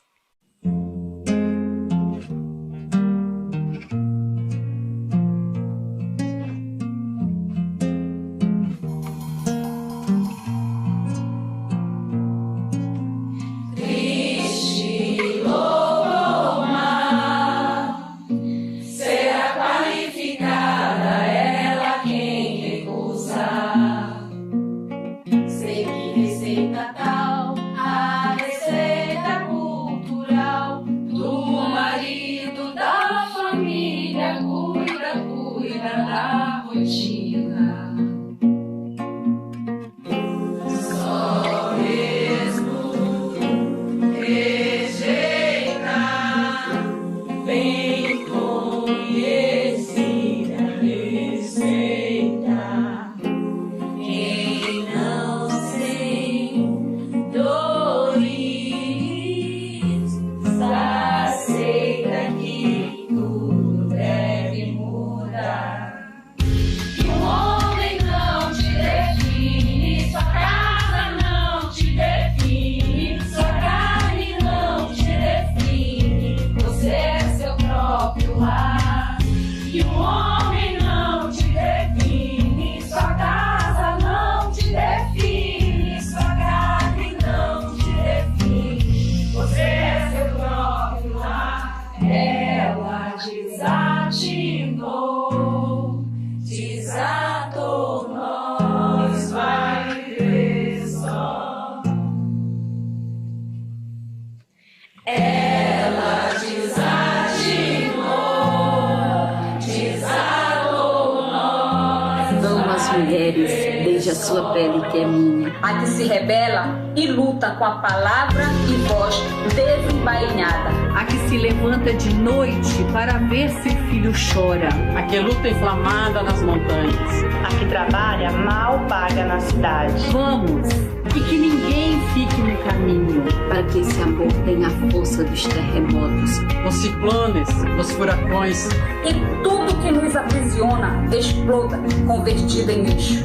Desde a sua pele que é minha. A que se rebela e luta com a palavra e voz desembainhada. A que se levanta de noite para ver se o filho chora. A que luta inflamada nas montanhas. A que trabalha mal paga na cidade. Vamos e que ninguém fique no caminho. Para que esse amor tenha a força dos terremotos, nos ciclones, nos furacões, e tudo que nos aprisiona exploda, convertido em lixo.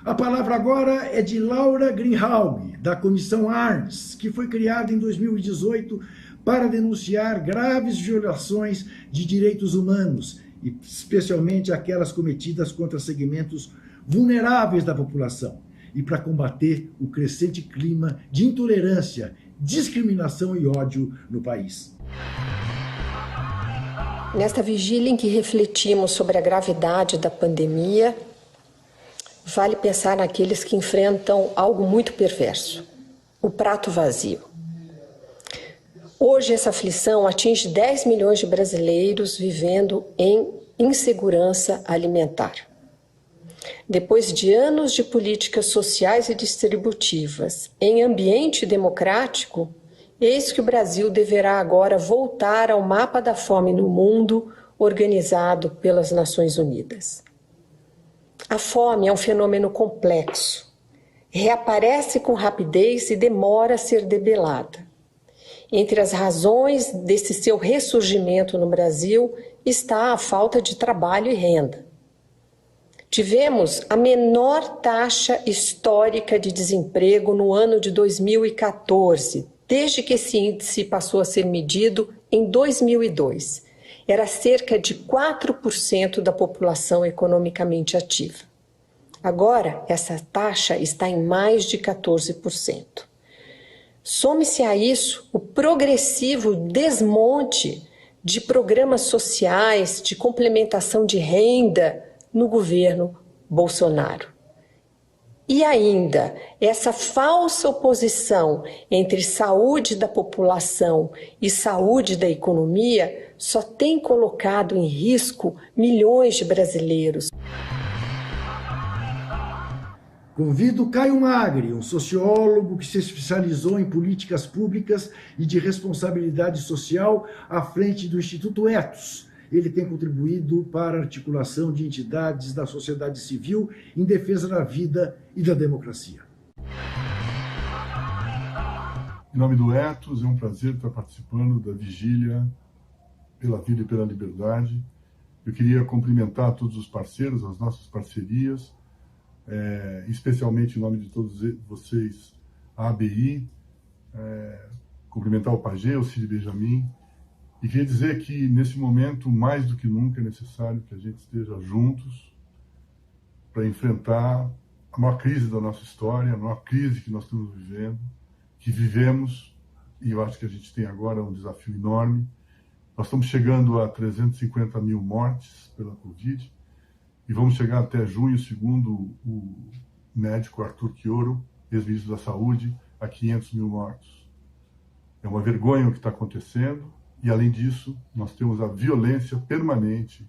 A palavra agora é de Laura Greenhalgh, da Comissão Arns, que foi criada em 2018 para denunciar graves violações de direitos humanos, especialmente aquelas cometidas contra segmentos vulneráveis da população, e para combater o crescente clima de intolerância, discriminação e ódio no país. Nesta vigília em que refletimos sobre a gravidade da pandemia, vale pensar naqueles que enfrentam algo muito perverso, o prato vazio. Hoje essa aflição atinge 10 milhões de brasileiros vivendo em insegurança alimentar. Depois de anos de políticas sociais e distributivas em ambiente democrático, eis que o Brasil deverá agora voltar ao mapa da fome no mundo organizado pelas Nações Unidas. A fome é um fenômeno complexo, reaparece com rapidez e demora a ser debelada. Entre as razões desse seu ressurgimento no Brasil está a falta de trabalho e renda. Tivemos a menor taxa histórica de desemprego no ano de 2014, desde que esse índice passou a ser medido em 2002. Era cerca de 4% da população economicamente ativa. Agora, essa taxa está em mais de 14%. Some-se a isso o progressivo desmonte de programas sociais de complementação de renda no governo Bolsonaro. E ainda, essa falsa oposição entre saúde da população e saúde da economia só tem colocado em risco milhões de brasileiros. Convido Caio Magri, um sociólogo que se especializou em políticas públicas e de responsabilidade social à frente do Instituto Ethos. Ele tem contribuído para a articulação de entidades da sociedade civil em defesa da vida e da democracia. Em nome do Ethos, é um prazer estar participando da Vigília pela Vida e pela Liberdade. Eu queria cumprimentar todos os parceiros, as nossas parcerias, especialmente em nome de todos vocês, a ABI, cumprimentar o Pagê, o Cid Benjamin, e queria dizer que nesse momento, mais do que nunca, é necessário que a gente esteja juntos para enfrentar a maior crise da nossa história, a maior crise que nós estamos vivendo, que vivemos e eu acho que a gente tem agora um desafio enorme. Nós estamos chegando a 350 mil mortes pela Covid e vamos chegar até junho, segundo o médico Arthur Quioro, ex-ministro da Saúde, a 500 mil mortos. É uma vergonha o que está acontecendo e, além disso, nós temos a violência permanente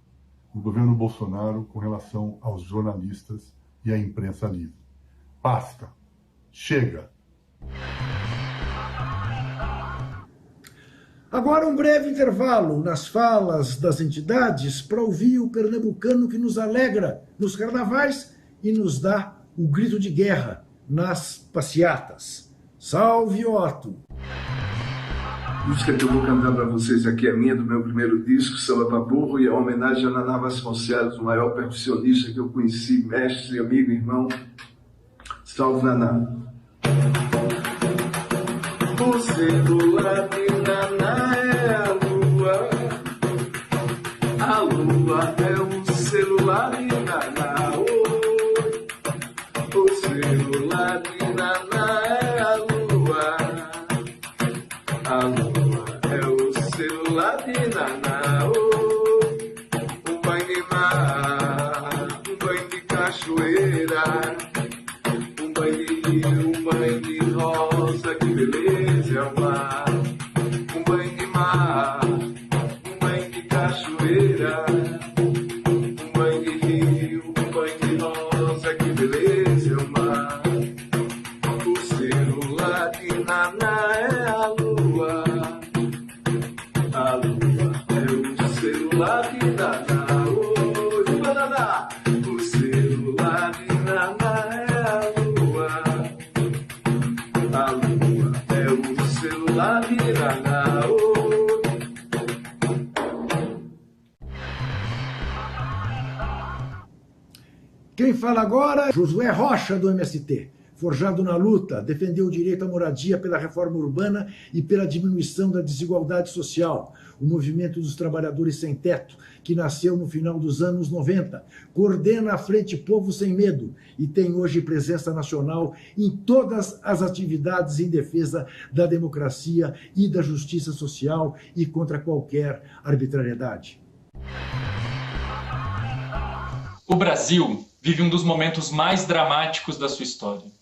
do governo Bolsonaro com relação aos jornalistas e à imprensa livre. Basta. Chega. Agora um breve intervalo nas falas das entidades para ouvir o pernambucano que nos alegra nos carnavais e nos dá o grito de guerra nas passeatas. Salve, Otto! A música que eu vou cantar para vocês aqui é minha, do meu primeiro disco, Samba pra Burro, e é uma homenagem a Naná Vasconcelos, o maior percussionista que eu conheci, mestre, amigo, irmão. Salve, Naná! O celular de Naná é a lua é o celular de Naná. O celular de Naná é a lua é o celular de Naná. Um banho de mar, um banho de cachoeira, um banho de rio, um banho de rosa, que beleza é o mar. Um banho de mar, um banho de cachoeira, um banho de rio, um banho de rosa, que beleza é o mar. O celular de Naná é a lua é o celular de Naná. Oi, Naná! O celular de Naná é a lua é o celular de Naná. Quem fala agora é Josué Rocha, do MST. Forjado na luta, defendeu o direito à moradia pela reforma urbana e pela diminuição da desigualdade social. O movimento dos trabalhadores sem teto, que nasceu no final dos anos 90, coordena a Frente Povo Sem Medo e tem hoje presença nacional em todas as atividades em defesa da democracia e da justiça social e contra qualquer arbitrariedade. O Brasil vive um dos momentos mais dramáticos da sua história.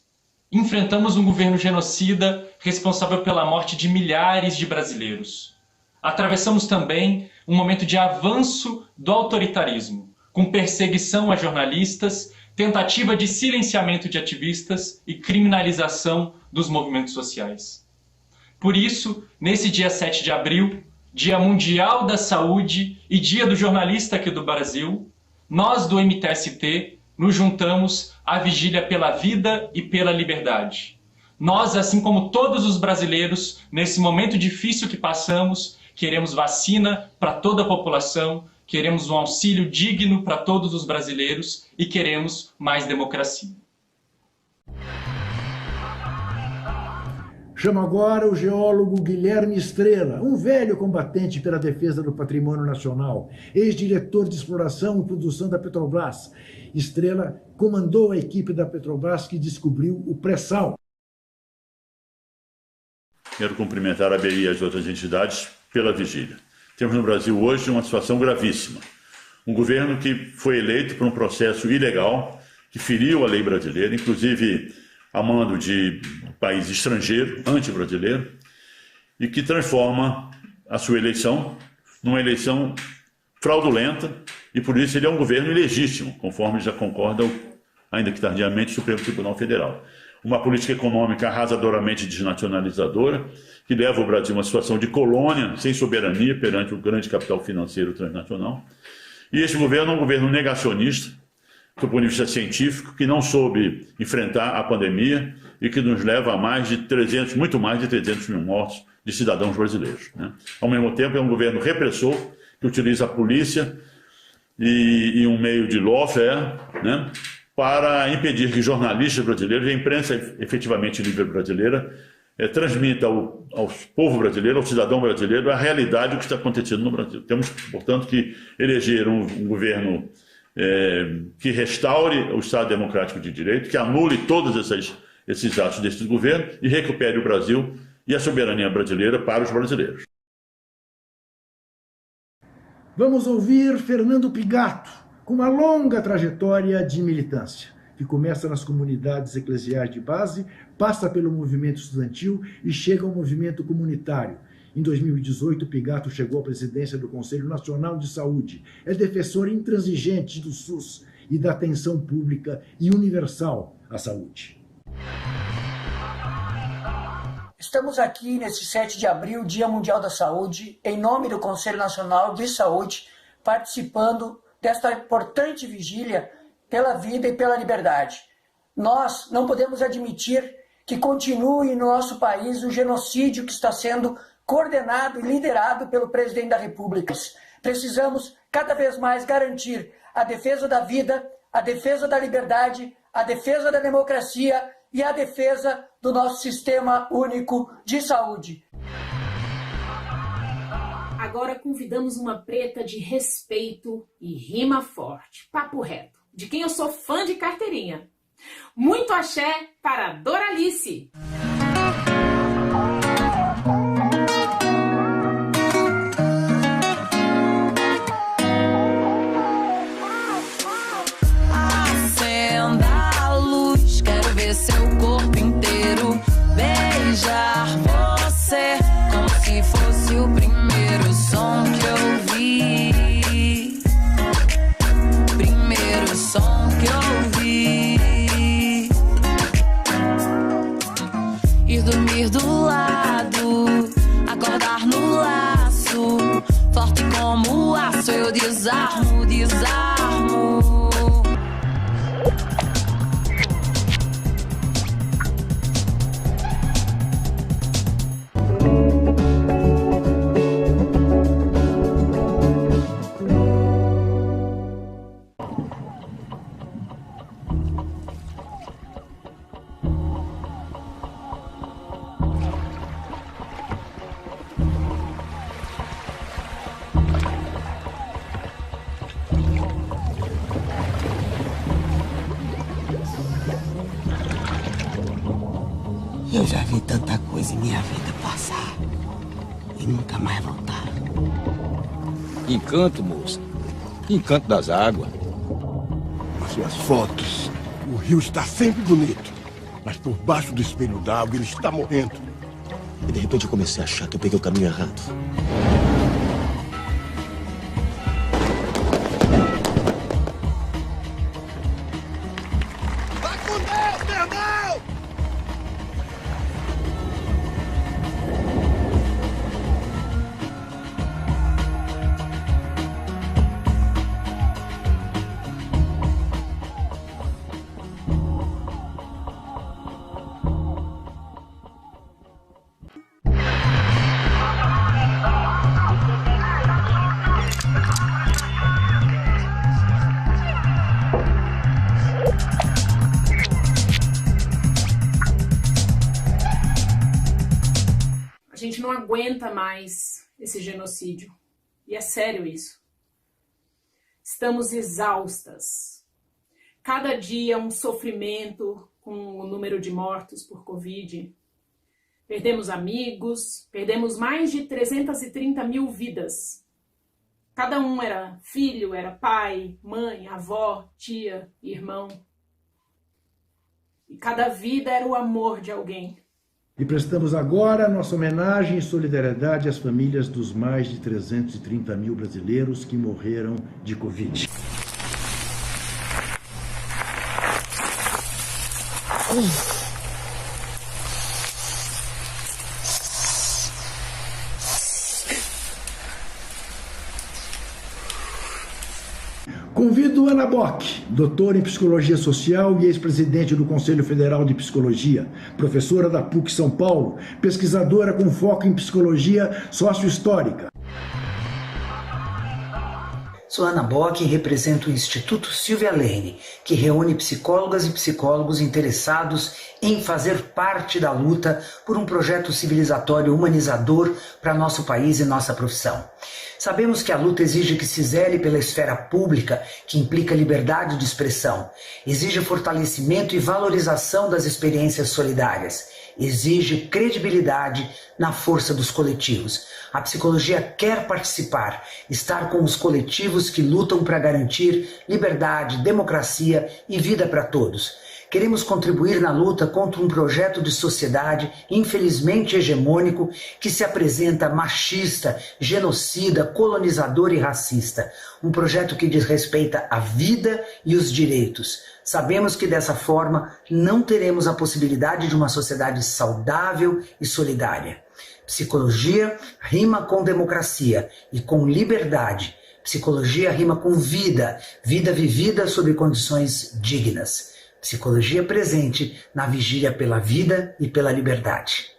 Enfrentamos um governo genocida responsável pela morte de milhares de brasileiros. Atravessamos também um momento de avanço do autoritarismo, com perseguição a jornalistas, tentativa de silenciamento de ativistas e criminalização dos movimentos sociais. Por isso, nesse dia 7 de abril, Dia Mundial da Saúde e Dia do Jornalista aqui do Brasil, nós do MTST nos juntamos à vigília pela vida e pela liberdade. Nós, assim como todos os brasileiros, nesse momento difícil que passamos, queremos vacina para toda a população, queremos um auxílio digno para todos os brasileiros e queremos mais democracia. Chamo agora o geólogo Guilherme Estrela, um velho combatente pela defesa do patrimônio nacional, ex-diretor de exploração e produção da Petrobras. Estrela comandou a equipe da Petrobras que descobriu o pré-sal. Quero cumprimentar a ABI e as outras entidades pela vigília. Temos no Brasil hoje uma situação gravíssima. Um governo que foi eleito por um processo ilegal, que feriu a lei brasileira, inclusive a mando de país estrangeiro, anti-brasileiro, e que transforma a sua eleição numa eleição fraudulenta, e por isso ele é um governo ilegítimo, conforme já concorda, ainda que tardiamente, o Supremo Tribunal Federal. Uma política econômica arrasadoramente desnacionalizadora, que leva o Brasil a uma situação de colônia, sem soberania perante o grande capital financeiro transnacional. E este governo é um governo negacionista, do ponto de vista científico, que não soube enfrentar a pandemia e que nos leva a muito mais de 300 mil mortos de cidadãos brasileiros, né? Ao mesmo tempo, é um governo repressor, que utiliza a polícia e um meio de lawfare, né, para impedir que jornalistas brasileiros e a imprensa efetivamente livre brasileira transmita ao povo brasileiro, ao cidadão brasileiro, a realidade do que está acontecendo no Brasil. Temos, portanto, que eleger um governo que restaure o Estado Democrático de Direito, que anule todos esses atos desse governo e recupere o Brasil e a soberania brasileira para os brasileiros. Vamos ouvir Fernando Pigato, com uma longa trajetória de militância, que começa nas comunidades eclesiais de base, passa pelo movimento estudantil e chega ao movimento comunitário. Em 2018, Pigato chegou à presidência do Conselho Nacional de Saúde. É defensor intransigente do SUS e da atenção pública e universal à saúde. Estamos aqui nesse 7 de abril, Dia Mundial da Saúde, em nome do Conselho Nacional de Saúde, participando desta importante vigília pela vida e pela liberdade. Nós não podemos admitir que continue no nosso país o genocídio que está sendo coordenado e liderado pelo presidente da República. Precisamos cada vez mais garantir a defesa da vida, a defesa da liberdade, a defesa da democracia e a defesa do nosso sistema único de saúde. Agora convidamos uma preta de respeito e rima forte, papo reto, de quem eu sou fã de carteirinha. Muito axé para Doralice! Acenda a luz, quero ver seu corpo inteiro, beijar você como se fosse o primeiro som que eu vi, primeiro som que eu vi. Ir dormir do lado, acordar no laço, forte como aço, eu desarmo, desarmo. Eu já vi tanta coisa em minha vida passar e nunca mais voltar. Encanto, moça. Encanto das águas. Nas suas fotos, o rio está sempre bonito, mas por baixo do espelho d'água ele está morrendo. E de repente eu comecei a achar que eu peguei o caminho errado. Vai com Deus, perdão! A gente não aguenta mais esse genocídio. E é sério isso. Estamos exaustas. Cada dia um sofrimento com o número de mortos por Covid. Perdemos amigos, perdemos mais de 330 mil vidas. Cada um era filho, era pai, mãe, avó, tia, irmão. E cada vida era o amor de alguém. E prestamos agora nossa homenagem e solidariedade às famílias dos mais de 330 mil brasileiros que morreram de Covid. Convido Ana Bock, doutora em Psicologia Social e ex-presidente do Conselho Federal de Psicologia, professora da PUC São Paulo, pesquisadora com foco em Psicologia Sociohistórica. Sou Ana Bock e represento o Instituto Silvia Lane, que reúne psicólogas e psicólogos interessados em fazer parte da luta por um projeto civilizatório humanizador para nosso país e nossa profissão. Sabemos que a luta exige que se zele pela esfera pública, que implica liberdade de expressão, exige fortalecimento e valorização das experiências solidárias, exige credibilidade na força dos coletivos. A psicologia quer participar, estar com os coletivos que lutam para garantir liberdade, democracia e vida para todos. Queremos contribuir na luta contra um projeto de sociedade infelizmente hegemônico que se apresenta machista, genocida, colonizador e racista. Um projeto que desrespeita a vida e os direitos. Sabemos que dessa forma não teremos a possibilidade de uma sociedade saudável e solidária. Psicologia rima com democracia e com liberdade. Psicologia rima com vida, vida vivida sob condições dignas. Psicologia presente na vigília pela vida e pela liberdade.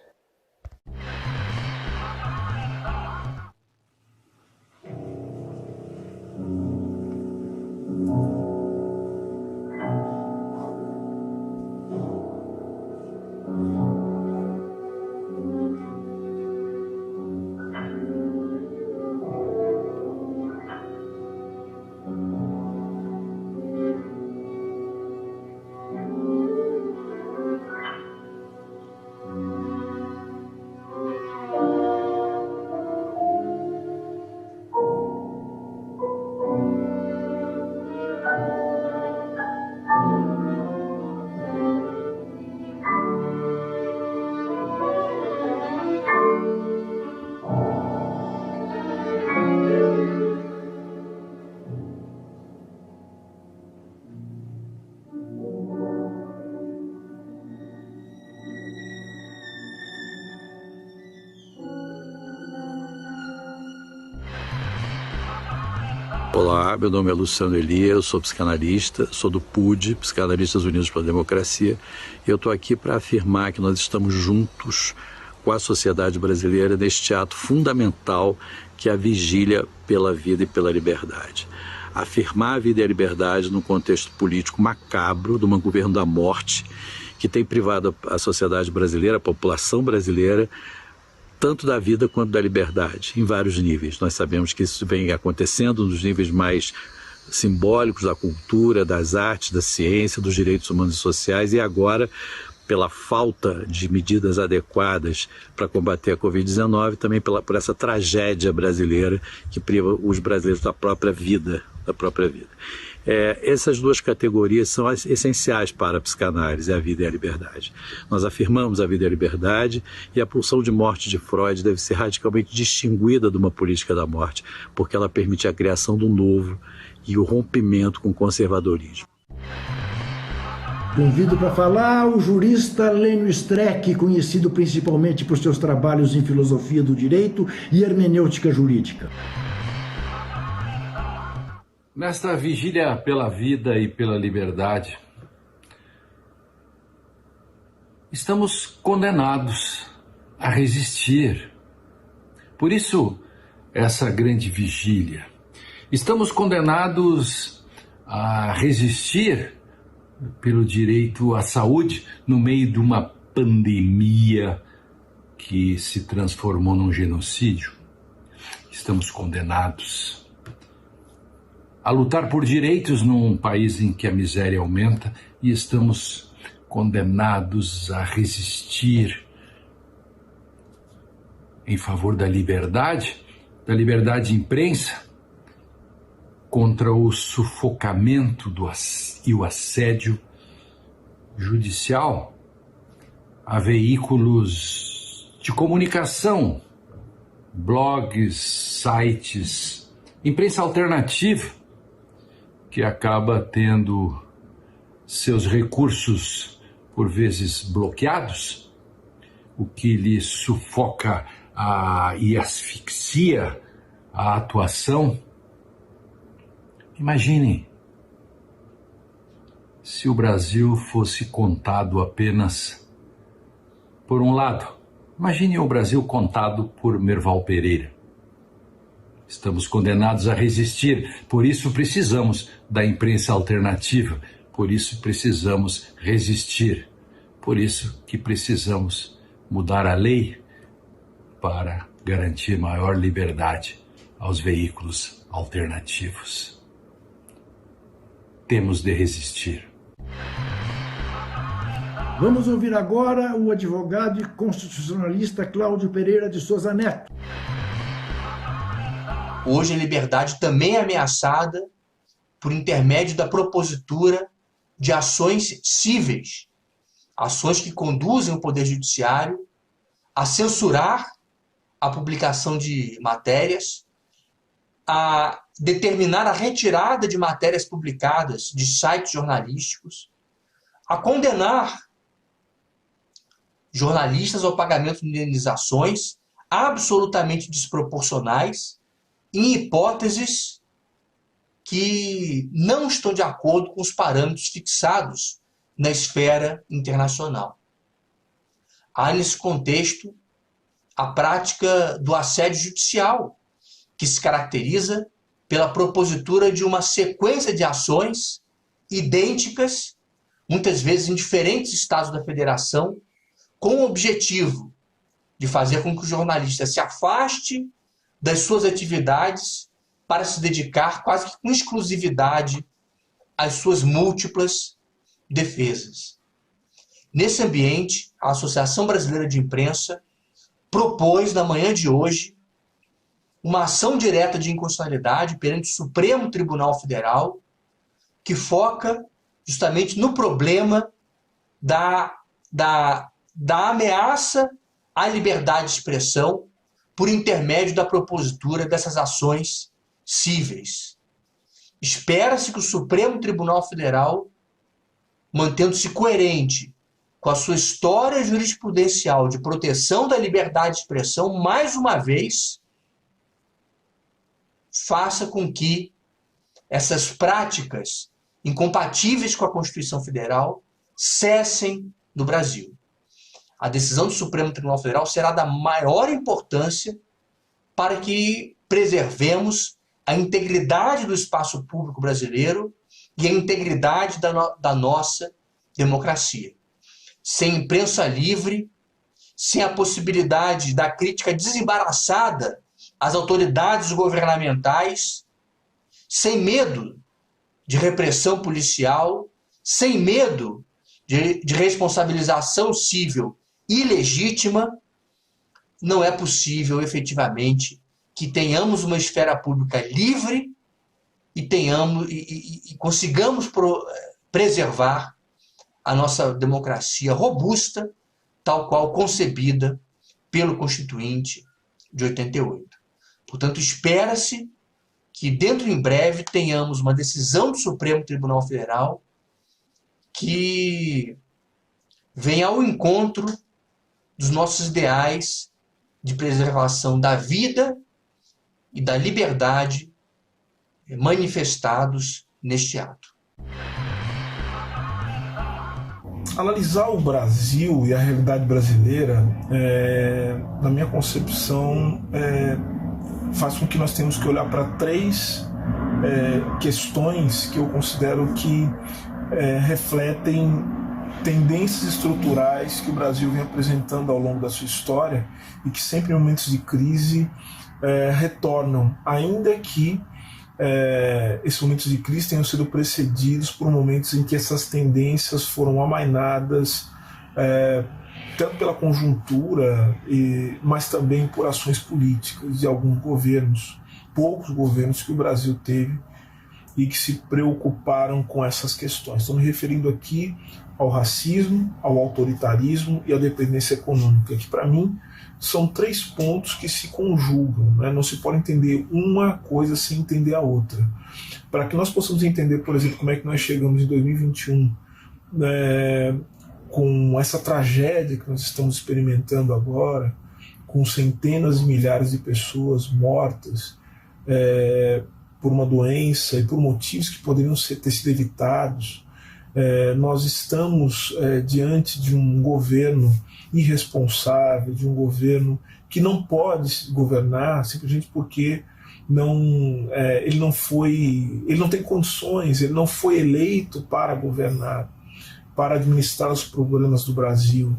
Olá, meu nome é Luciano Elia, eu sou psicanalista, sou do PUD, Psicanalistas Unidos pela Democracia, e eu estou aqui para afirmar que nós estamos juntos com a sociedade brasileira neste ato fundamental que é a vigília pela vida e pela liberdade. Afirmar a vida e a liberdade num contexto político macabro, de um governo da morte, que tem privado a sociedade brasileira, a população brasileira, tanto da vida quanto da liberdade, em vários níveis. Nós sabemos que isso vem acontecendo nos níveis mais simbólicos da cultura, das artes, da ciência, dos direitos humanos e sociais, e agora, pela falta de medidas adequadas para combater a Covid-19, também por essa tragédia brasileira que priva os brasileiros da própria vida. Essas duas categorias são essenciais para a psicanálise, a vida e a liberdade. Nós afirmamos a vida e a liberdade, e a pulsão de morte de Freud deve ser radicalmente distinguida de uma política da morte, porque ela permite a criação do novo e o rompimento com o conservadorismo. Convido para falar o jurista Lênio Streck, conhecido principalmente por seus trabalhos em filosofia do direito e hermenêutica jurídica. Nesta vigília pela vida e pela liberdade, estamos condenados a resistir. Por isso, essa grande vigília. Estamos condenados a resistir pelo direito à saúde no meio de uma pandemia que se transformou num genocídio. Estamos condenados a lutar por direitos num país em que a miséria aumenta, e estamos condenados a resistir em favor da liberdade de imprensa, contra o sufocamento e o assédio judicial a veículos de comunicação, blogs, sites, imprensa alternativa, que acaba tendo seus recursos, por vezes, bloqueados, o que lhe sufoca e asfixia a atuação. Imagine se o Brasil fosse contado apenas por um lado. Imagine o Brasil contado por Merval Pereira. Estamos condenados a resistir, por isso precisamos da imprensa alternativa, por isso precisamos resistir, por isso que precisamos mudar a lei para garantir maior liberdade aos veículos alternativos. Temos de resistir. Vamos ouvir agora o advogado e constitucionalista Cláudio Pereira de Souza Neto. Hoje a liberdade também é ameaçada por intermédio da propositura de ações cíveis, ações que conduzem o Poder Judiciário a censurar a publicação de matérias, a determinar a retirada de matérias publicadas de sites jornalísticos, a condenar jornalistas ao pagamento de indenizações absolutamente desproporcionais em hipóteses que não estão de acordo com os parâmetros fixados na esfera internacional. Há nesse contexto a prática do assédio judicial, que se caracteriza pela propositura de uma sequência de ações idênticas, muitas vezes em diferentes estados da federação, com o objetivo de fazer com que o jornalista se afaste das suas atividades para se dedicar quase que com exclusividade às suas múltiplas defesas. Nesse ambiente, a Associação Brasileira de Imprensa propôs, na manhã de hoje, uma ação direta de inconstitucionalidade perante o Supremo Tribunal Federal, que foca justamente no problema da ameaça à liberdade de expressão por intermédio da propositura dessas ações cíveis. Espera-se que o Supremo Tribunal Federal, mantendo-se coerente com a sua história jurisprudencial de proteção da liberdade de expressão, mais uma vez, faça com que essas práticas incompatíveis com a Constituição Federal cessem no Brasil. A decisão do Supremo Tribunal Federal será da maior importância para que preservemos a integridade do espaço público brasileiro e a integridade da nossa democracia. Sem imprensa livre, sem a possibilidade da crítica desembaraçada às autoridades governamentais, sem medo de repressão policial, sem medo de responsabilização civil ilegítima, não é possível efetivamente que tenhamos uma esfera pública livre e consigamos preservar a nossa democracia robusta, tal qual concebida pelo Constituinte de 88. Portanto, espera-se que dentro em breve tenhamos uma decisão do Supremo Tribunal Federal que venha ao encontro dos nossos ideais de preservação da vida e da liberdade manifestados neste ato. Analisar o Brasil e a realidade brasileira, na minha concepção, faz com que nós tenhamos que olhar para três questões que eu considero que refletem tendências estruturais que o Brasil vem apresentando ao longo da sua história e que sempre em momentos de crise retornam, ainda que esses momentos de crise tenham sido precedidos por momentos em que essas tendências foram amainadas tanto pela conjuntura, mas também por ações políticas de alguns governos, poucos governos que o Brasil teve e que se preocuparam com essas questões. Estou me referindo aqui ao racismo, ao autoritarismo e à dependência econômica, que para mim são três pontos que se conjugam, né? Não se pode entender uma coisa sem entender a outra. Para que nós possamos entender, por exemplo, como é que nós chegamos em 2021 com essa tragédia que nós estamos experimentando agora, com centenas de milhares de pessoas mortas por uma doença e por motivos que poderiam ter sido evitados, nós estamos diante de um governo irresponsável, de um governo que não pode governar simplesmente porque ele não tem condições, ele não foi eleito para governar, para administrar os problemas do Brasil.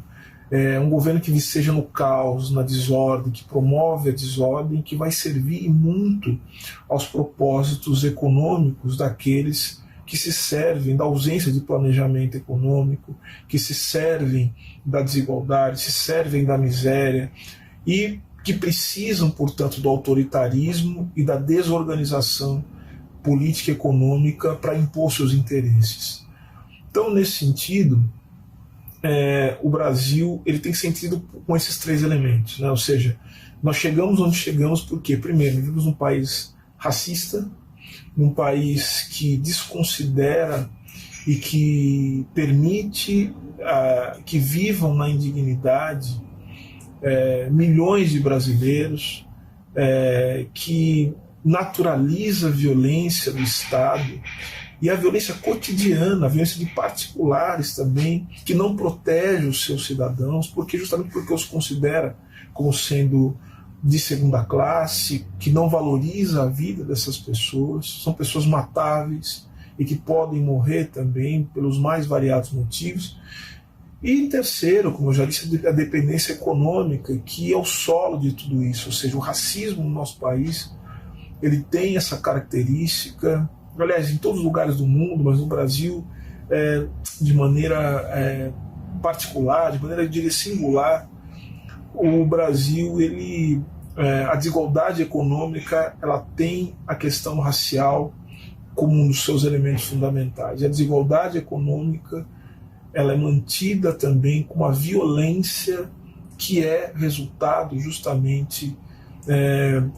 É um governo que seja no caos, na desordem, que promove a desordem, que vai servir muito aos propósitos econômicos daqueles que se servem da ausência de planejamento econômico, que se servem da desigualdade, se servem da miséria e que precisam, portanto, do autoritarismo e da desorganização política e econômica para impor seus interesses. Então, nesse sentido, o Brasil ele tem sentido com esses três elementos, né? Ou seja, nós chegamos onde chegamos porque, primeiro, vivemos num país racista, num país que desconsidera e que permite que vivam na indignidade milhões de brasileiros, que naturaliza a violência do Estado e a violência cotidiana, a violência de particulares também, que não protege os seus cidadãos, justamente porque os considera como sendo de segunda classe, que não valoriza a vida dessas pessoas, são pessoas matáveis e que podem morrer também pelos mais variados motivos. E em terceiro, como eu já disse, a dependência econômica, que é o solo de tudo isso, ou seja, o racismo no nosso país, ele tem essa característica, aliás, em todos os lugares do mundo, mas no Brasil, de maneira particular, de maneira, eu diria, singular, o Brasil, a desigualdade econômica, ela tem a questão racial como um dos seus elementos fundamentais. E a desigualdade econômica, ela é mantida também com uma violência que é resultado justamente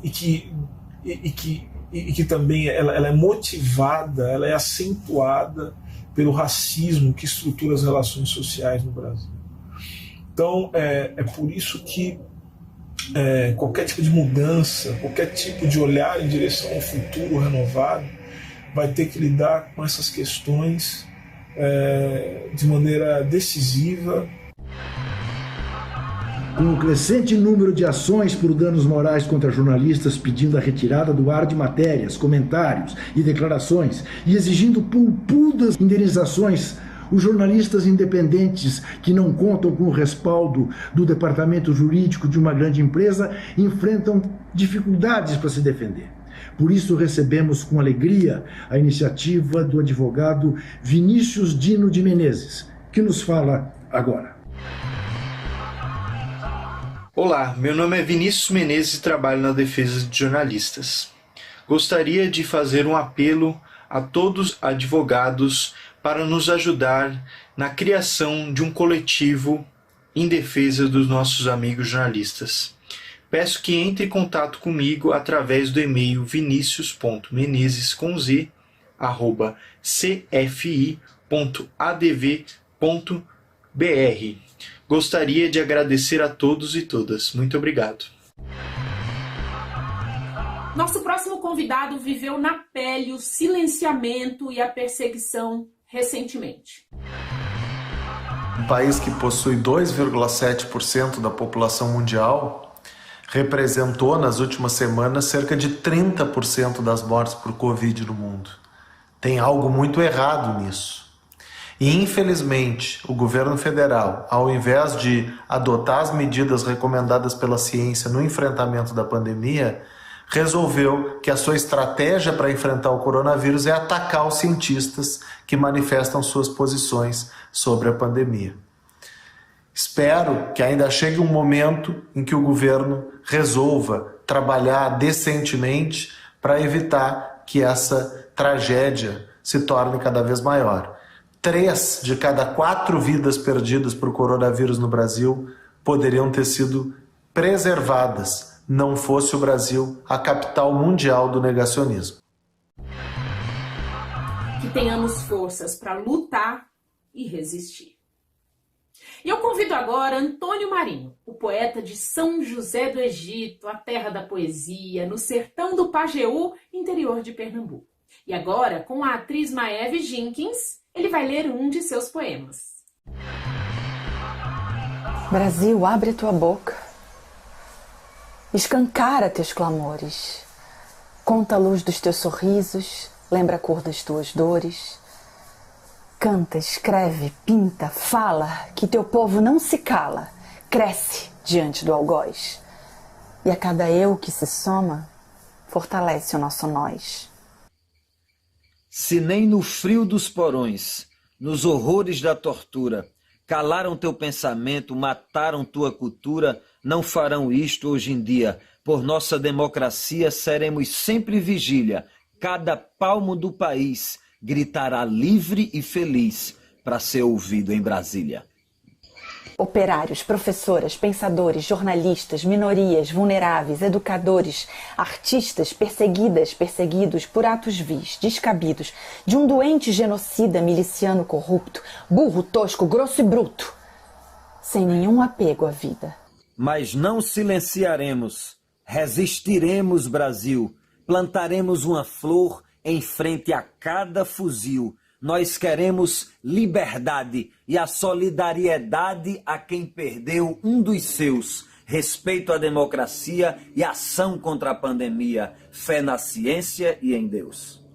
e que também ela é motivada, ela é acentuada pelo racismo que estrutura as relações sociais no Brasil. Então, é por isso que qualquer tipo de mudança, qualquer tipo de olhar em direção ao futuro renovado vai ter que lidar com essas questões de maneira decisiva. Com o crescente número de ações por danos morais contra jornalistas pedindo a retirada do ar de matérias, comentários e declarações e exigindo pulpudas indenizações, os jornalistas independentes que não contam com o respaldo do departamento jurídico de uma grande empresa enfrentam dificuldades para se defender. Por isso recebemos com alegria a iniciativa do advogado Vinícius Dino de Menezes, que nos fala agora. Olá, meu nome é Vinícius Menezes e trabalho na defesa de jornalistas. Gostaria de fazer um apelo a todos advogados para nos ajudar na criação de um coletivo em defesa dos nossos amigos jornalistas. Peço que entre em contato comigo através do e-mail vinicius.menezes@cfi.adv.br. Gostaria de agradecer a todos e todas. Muito obrigado. Nosso próximo convidado viveu na pele o silenciamento e a perseguição recentemente. Um país que possui 2,7% da população mundial representou nas últimas semanas cerca de 30% das mortes por Covid no mundo. Tem algo muito errado nisso. E, infelizmente, o governo federal, ao invés de adotar as medidas recomendadas pela ciência no enfrentamento da pandemia, resolveu que a sua estratégia para enfrentar o coronavírus é atacar os cientistas que manifestam suas posições sobre a pandemia. Espero que ainda chegue um momento em que o governo resolva trabalhar decentemente para evitar que essa tragédia se torne cada vez maior. 3 de cada 4 vidas perdidas por coronavírus no Brasil poderiam ter sido preservadas, não fosse o Brasil a capital mundial do negacionismo. Que tenhamos forças para lutar e resistir. E eu convido agora Antônio Marinho, o poeta de São José do Egito, a terra da poesia, no sertão do Pajeú, interior de Pernambuco. E agora, com a atriz Maeve Jenkins, ele vai ler um de seus poemas. Brasil, abre tua boca, escancara teus clamores, Conta a luz dos teus sorrisos, lembra a cor das tuas dores. Canta, escreve, pinta, fala, que teu povo não se cala, cresce diante do algoz. E a cada eu que se soma, fortalece o nosso nós. Se nem no frio dos porões, nos horrores da tortura, calaram teu pensamento, mataram tua cultura, não farão isto hoje em dia. Por nossa democracia seremos sempre vigília. Cada palmo do país gritará livre e feliz para ser ouvido em Brasília. Operários, professoras, pensadores, jornalistas, minorias, vulneráveis, educadores, artistas, perseguidas, perseguidos por atos vis, descabidos, de um doente genocida, miliciano corrupto, burro, tosco, grosso e bruto, sem nenhum apego à vida. Mas não silenciaremos, resistiremos, Brasil, plantaremos uma flor em frente a cada fuzil. Nós queremos liberdade e a solidariedade a quem perdeu um dos seus. Respeito à democracia e ação contra a pandemia. Fé na ciência e em Deus.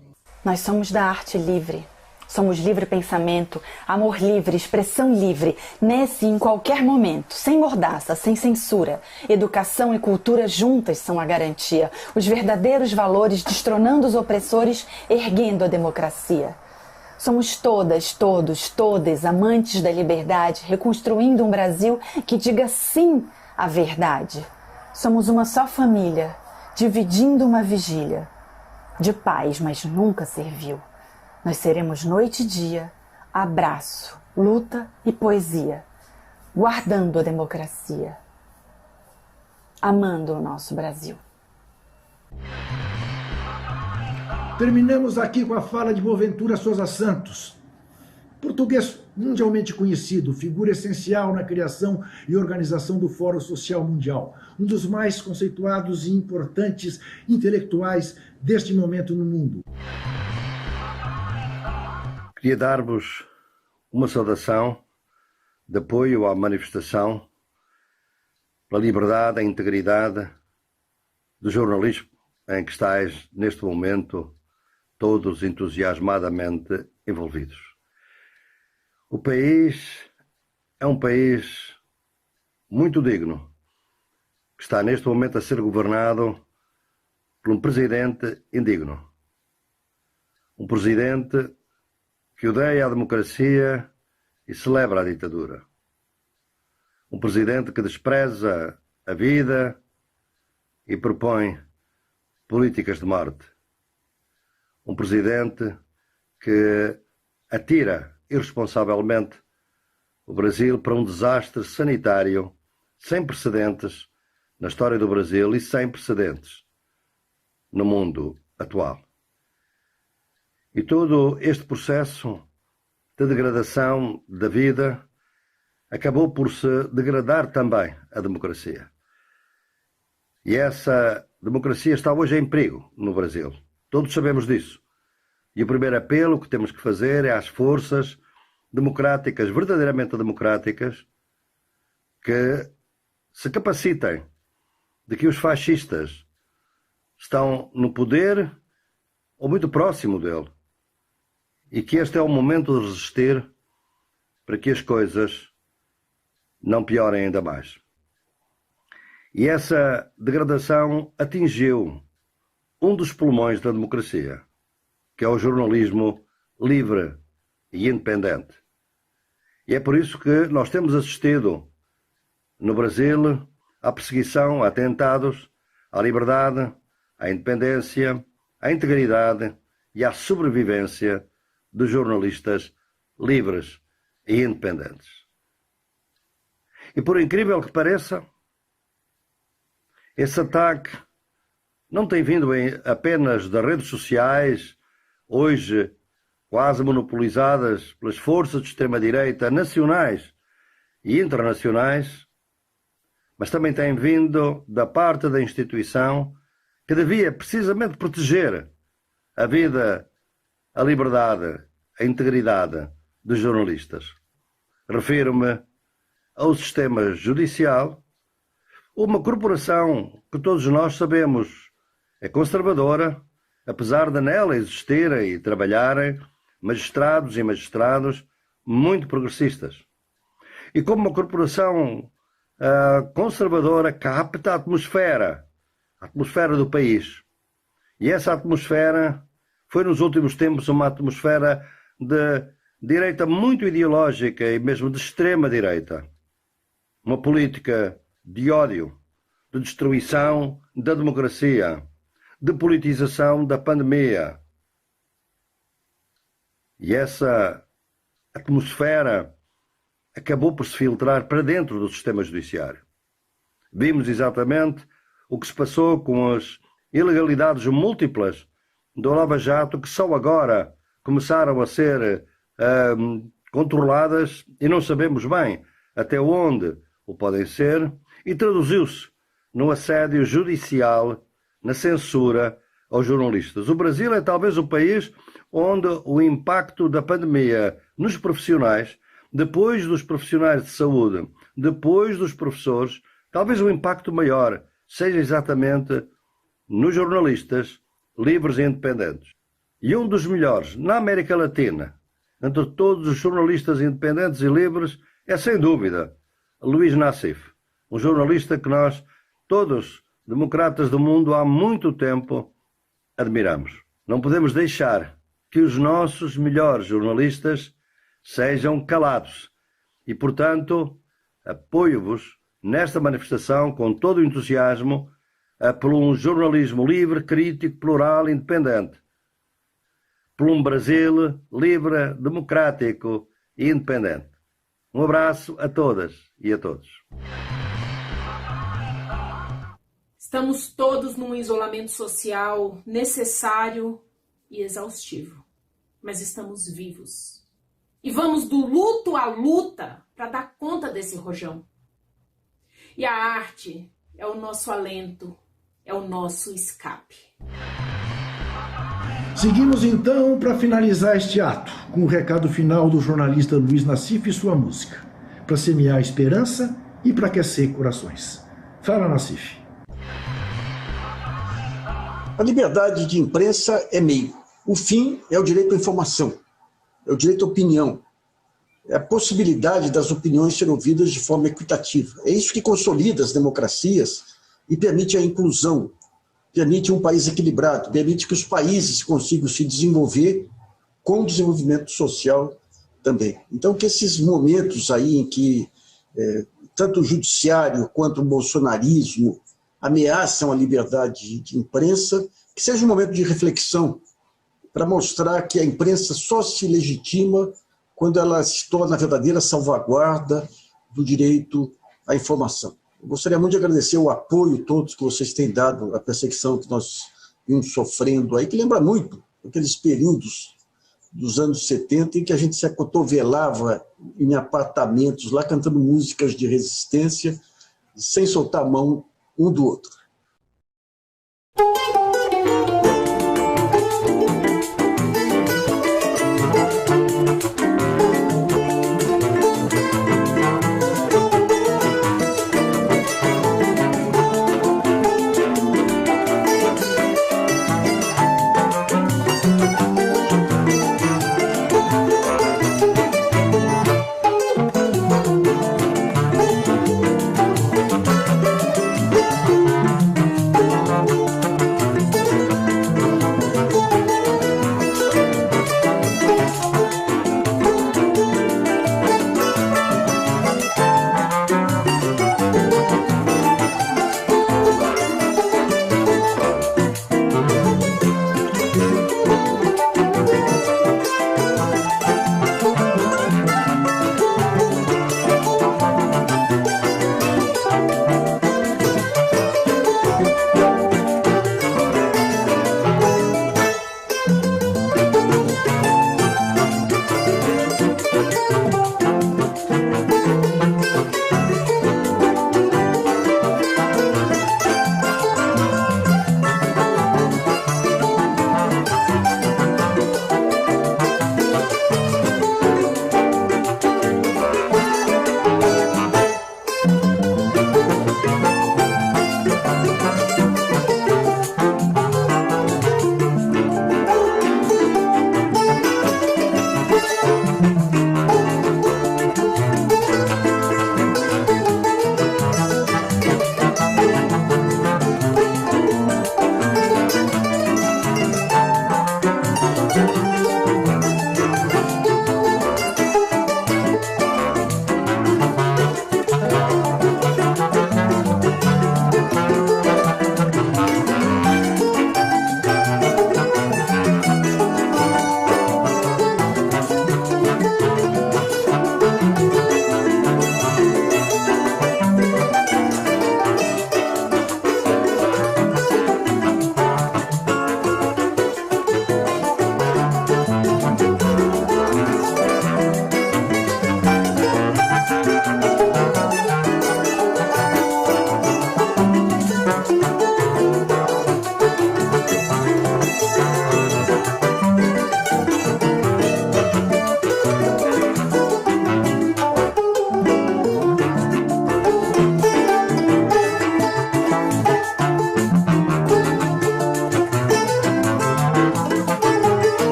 Nós somos da arte livre. Somos livre pensamento, amor livre, expressão livre, nesse e em qualquer momento, sem mordaça, sem censura. Educação e cultura juntas são a garantia. Os verdadeiros valores destronando os opressores, erguendo a democracia. Somos todas, todos, todas amantes da liberdade, reconstruindo um Brasil que diga sim à verdade. Somos uma só família, dividindo uma vigília. De paz, mas nunca servil. Nós seremos noite e dia, abraço, luta e poesia, guardando a democracia, amando o nosso Brasil. Terminamos aqui com a fala de Boaventura Sousa Santos, português mundialmente conhecido, figura essencial na criação e organização do Fórum Social Mundial, um dos mais conceituados e importantes intelectuais deste momento no mundo. Queria dar-vos uma saudação de apoio à manifestação pela liberdade e integridade do jornalismo em que estáis neste momento todos entusiasmadamente envolvidos. O país é um país muito digno, que está neste momento a ser governado por um presidente indigno. Um presidente que odeia a democracia e celebra a ditadura. Um presidente que despreza a vida e propõe políticas de morte. Um presidente que atira irresponsavelmente o Brasil para um desastre sanitário sem precedentes na história do Brasil e sem precedentes no mundo atual. E todo este processo de degradação da vida acabou por se degradar também a democracia. E essa democracia está hoje em perigo no Brasil. Todos sabemos disso. E o primeiro apelo que temos que fazer é às forças democráticas, verdadeiramente democráticas, que se capacitem de que os fascistas estão no poder ou muito próximo dele. E que este é o momento de resistir para que as coisas não piorem ainda mais. E essa degradação atingiu um dos pulmões da democracia, que é o jornalismo livre e independente. E é por isso que nós temos assistido no Brasil à perseguição, a atentados, à liberdade, à independência, à integridade e à sobrevivência de jornalistas livres e independentes. E por incrível que pareça, esse ataque não tem vindo apenas das redes sociais, hoje quase monopolizadas pelas forças de extrema-direita nacionais e internacionais, mas também tem vindo da parte da instituição que devia precisamente proteger a vida, a liberdade, a integridade dos jornalistas. Refiro-me ao sistema judicial, uma corporação que todos nós sabemos é conservadora, apesar de nela existirem e trabalharem magistrados e magistrados muito progressistas. E como uma corporação conservadora capta a atmosfera do país. E essa atmosfera foi nos últimos tempos uma atmosfera de direita muito ideológica e mesmo de extrema direita. Uma política de ódio, de destruição da democracia, de politização da pandemia. E essa atmosfera acabou por se filtrar para dentro do sistema judiciário. Vimos exatamente o que se passou com as ilegalidades múltiplas do Lava Jato, que só agora começaram a ser controladas e não sabemos bem até onde o podem ser, e traduziu-se no assédio judicial, na censura aos jornalistas. O Brasil é talvez o país onde o impacto da pandemia nos profissionais, depois dos profissionais de saúde, depois dos professores, talvez o impacto maior seja exatamente nos jornalistas livres e independentes. E um dos melhores na América Latina, entre todos os jornalistas independentes e livres, é sem dúvida Luiz Nassif, um jornalista que nós, todos democratas do mundo, há muito tempo admiramos. Não podemos deixar que os nossos melhores jornalistas sejam calados. E, portanto, apoio-vos nesta manifestação com todo o entusiasmo por um jornalismo livre, crítico, plural, independente. Por um Brasil livre, democrático e independente. Um abraço a todas e a todos. Estamos todos num isolamento social necessário e exaustivo, mas estamos vivos. E vamos do luto à luta para dar conta desse rojão. E a arte é o nosso alento, é o nosso escape. Seguimos então para finalizar este ato, com o recado final do jornalista Luiz Nassif e sua música, para semear esperança e para aquecer corações. Fala, Nassif. A liberdade de imprensa é meio. O fim é o direito à informação, é o direito à opinião, é a possibilidade das opiniões serem ouvidas de forma equitativa. É isso que consolida as democracias e permite a inclusão, permite um país equilibrado, permite que os países consigam se desenvolver com desenvolvimento social também. Então, que esses momentos aí em que tanto o judiciário quanto o bolsonarismo ameaçam a liberdade de imprensa, que seja um momento de reflexão para mostrar que a imprensa só se legitima quando ela se torna a verdadeira salvaguarda do direito à informação. Eu gostaria muito de agradecer o apoio todos que vocês têm dado à perseguição que nós vimos sofrendo aí, que lembra muito aqueles períodos dos anos 70 em que a gente se acotovelava em apartamentos lá cantando músicas de resistência sem soltar a mão um do outro.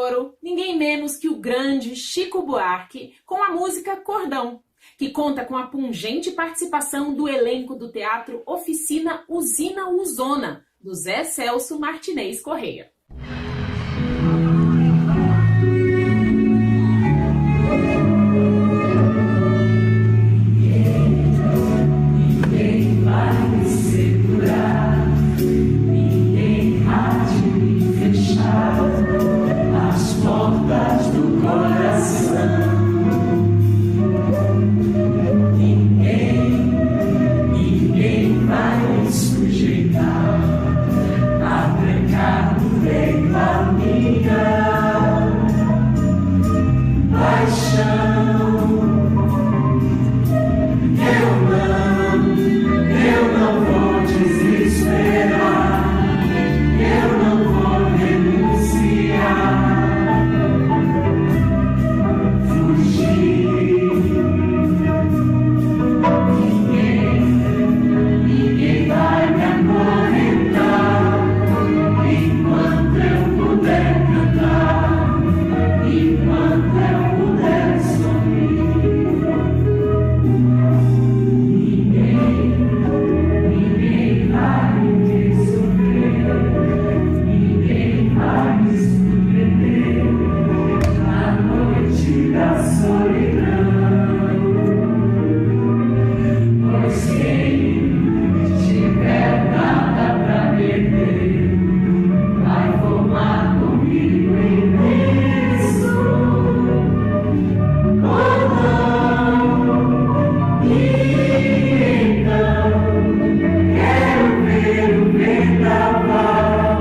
ouro, ninguém menos que o grande Chico Buarque, com a música Cordão, que conta com a pungente participação do elenco do teatro Oficina Usina Uzona, do Zé Celso Martinez Correia. Ninguém vai me segurar, ninguém há de me fechar as portas do coração. Ninguém vai me sujeitar a trancar no peito a minha paixão. Eu não vou desesperar, eu não vou renunciar, fugir. Ninguém vai me acorrentar enquanto eu puder cantar, enquanto eu puder sorrir. Ninguém vai me surpreender, ninguém vai me surpreender na noite da solidão. Pois quem tiver nada pra perder vai formar comigo imenso. Oh não, e então quero ver o vendaval,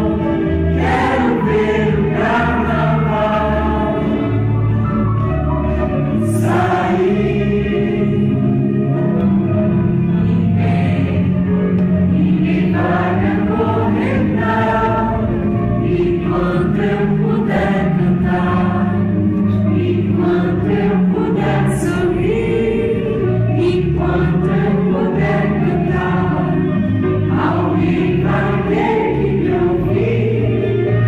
quero ver o carnaval sair. Ninguém vai me acorrentar enquanto eu puder cantar, enquanto eu puder sorrir, enquanto eu puder cantar. Alguém vai ter que me ouvir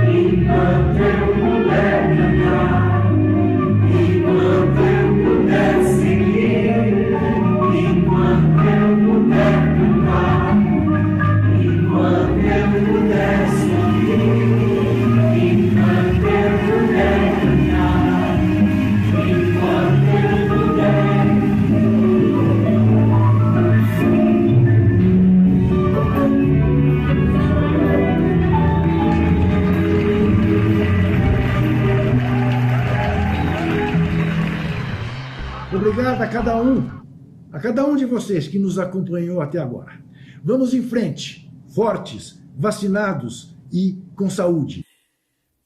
enquanto eu puder cantar, enquanto eu puder seguir, enquanto eu puder cantar, enquanto eu puder sorrir, enquanto eu puder cantar, enquanto eu puder. Obrigado a cada um de vocês que nos acompanhou até agora. Vamos em frente, fortes, vacinados e com saúde.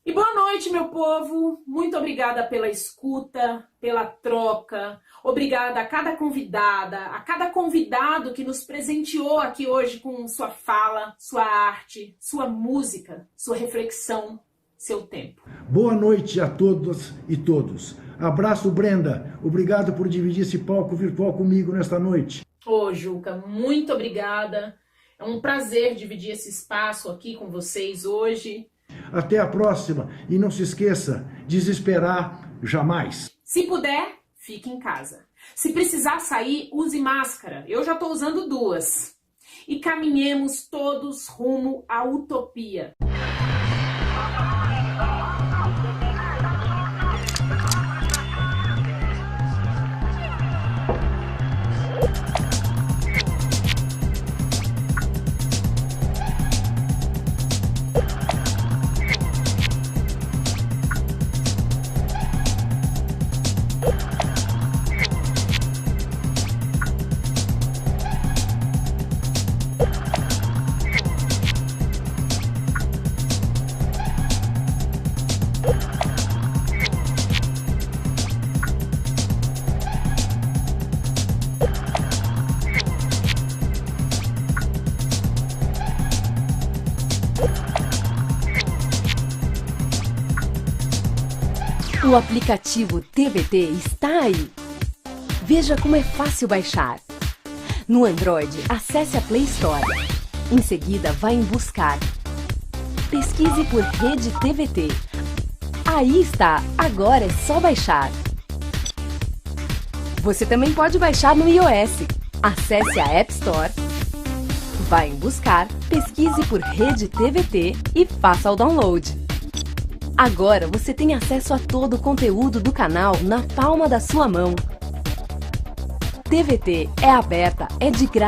E boa noite, meu povo. Muito obrigada pela escuta, pela troca. Obrigada a cada convidada, a cada convidado que nos presenteou aqui hoje com sua fala, sua arte, sua música, sua reflexão, seu tempo. Boa noite a todas e todos. Abraço, Brenda. Obrigado por dividir esse palco virtual comigo nesta noite. Ô, Juca, muito obrigada. É um prazer dividir esse espaço aqui com vocês hoje. Até a próxima. E não se esqueça, desesperar jamais. Se puder, fique em casa. Se precisar sair, use máscara. Eu já estou usando 2. E caminhemos todos rumo à utopia. O aplicativo TBT está aí. Veja como é fácil baixar. No Android, acesse a Play Store. Em seguida, vá em Buscar. Pesquise por Rede TBT. Aí está, agora é só baixar. Você também pode baixar no iOS. Acesse a App Store, vá em buscar, pesquise por Rede TVT e faça o download. Agora você tem acesso a todo o conteúdo do canal na palma da sua mão. TVT é aberta, é de graça.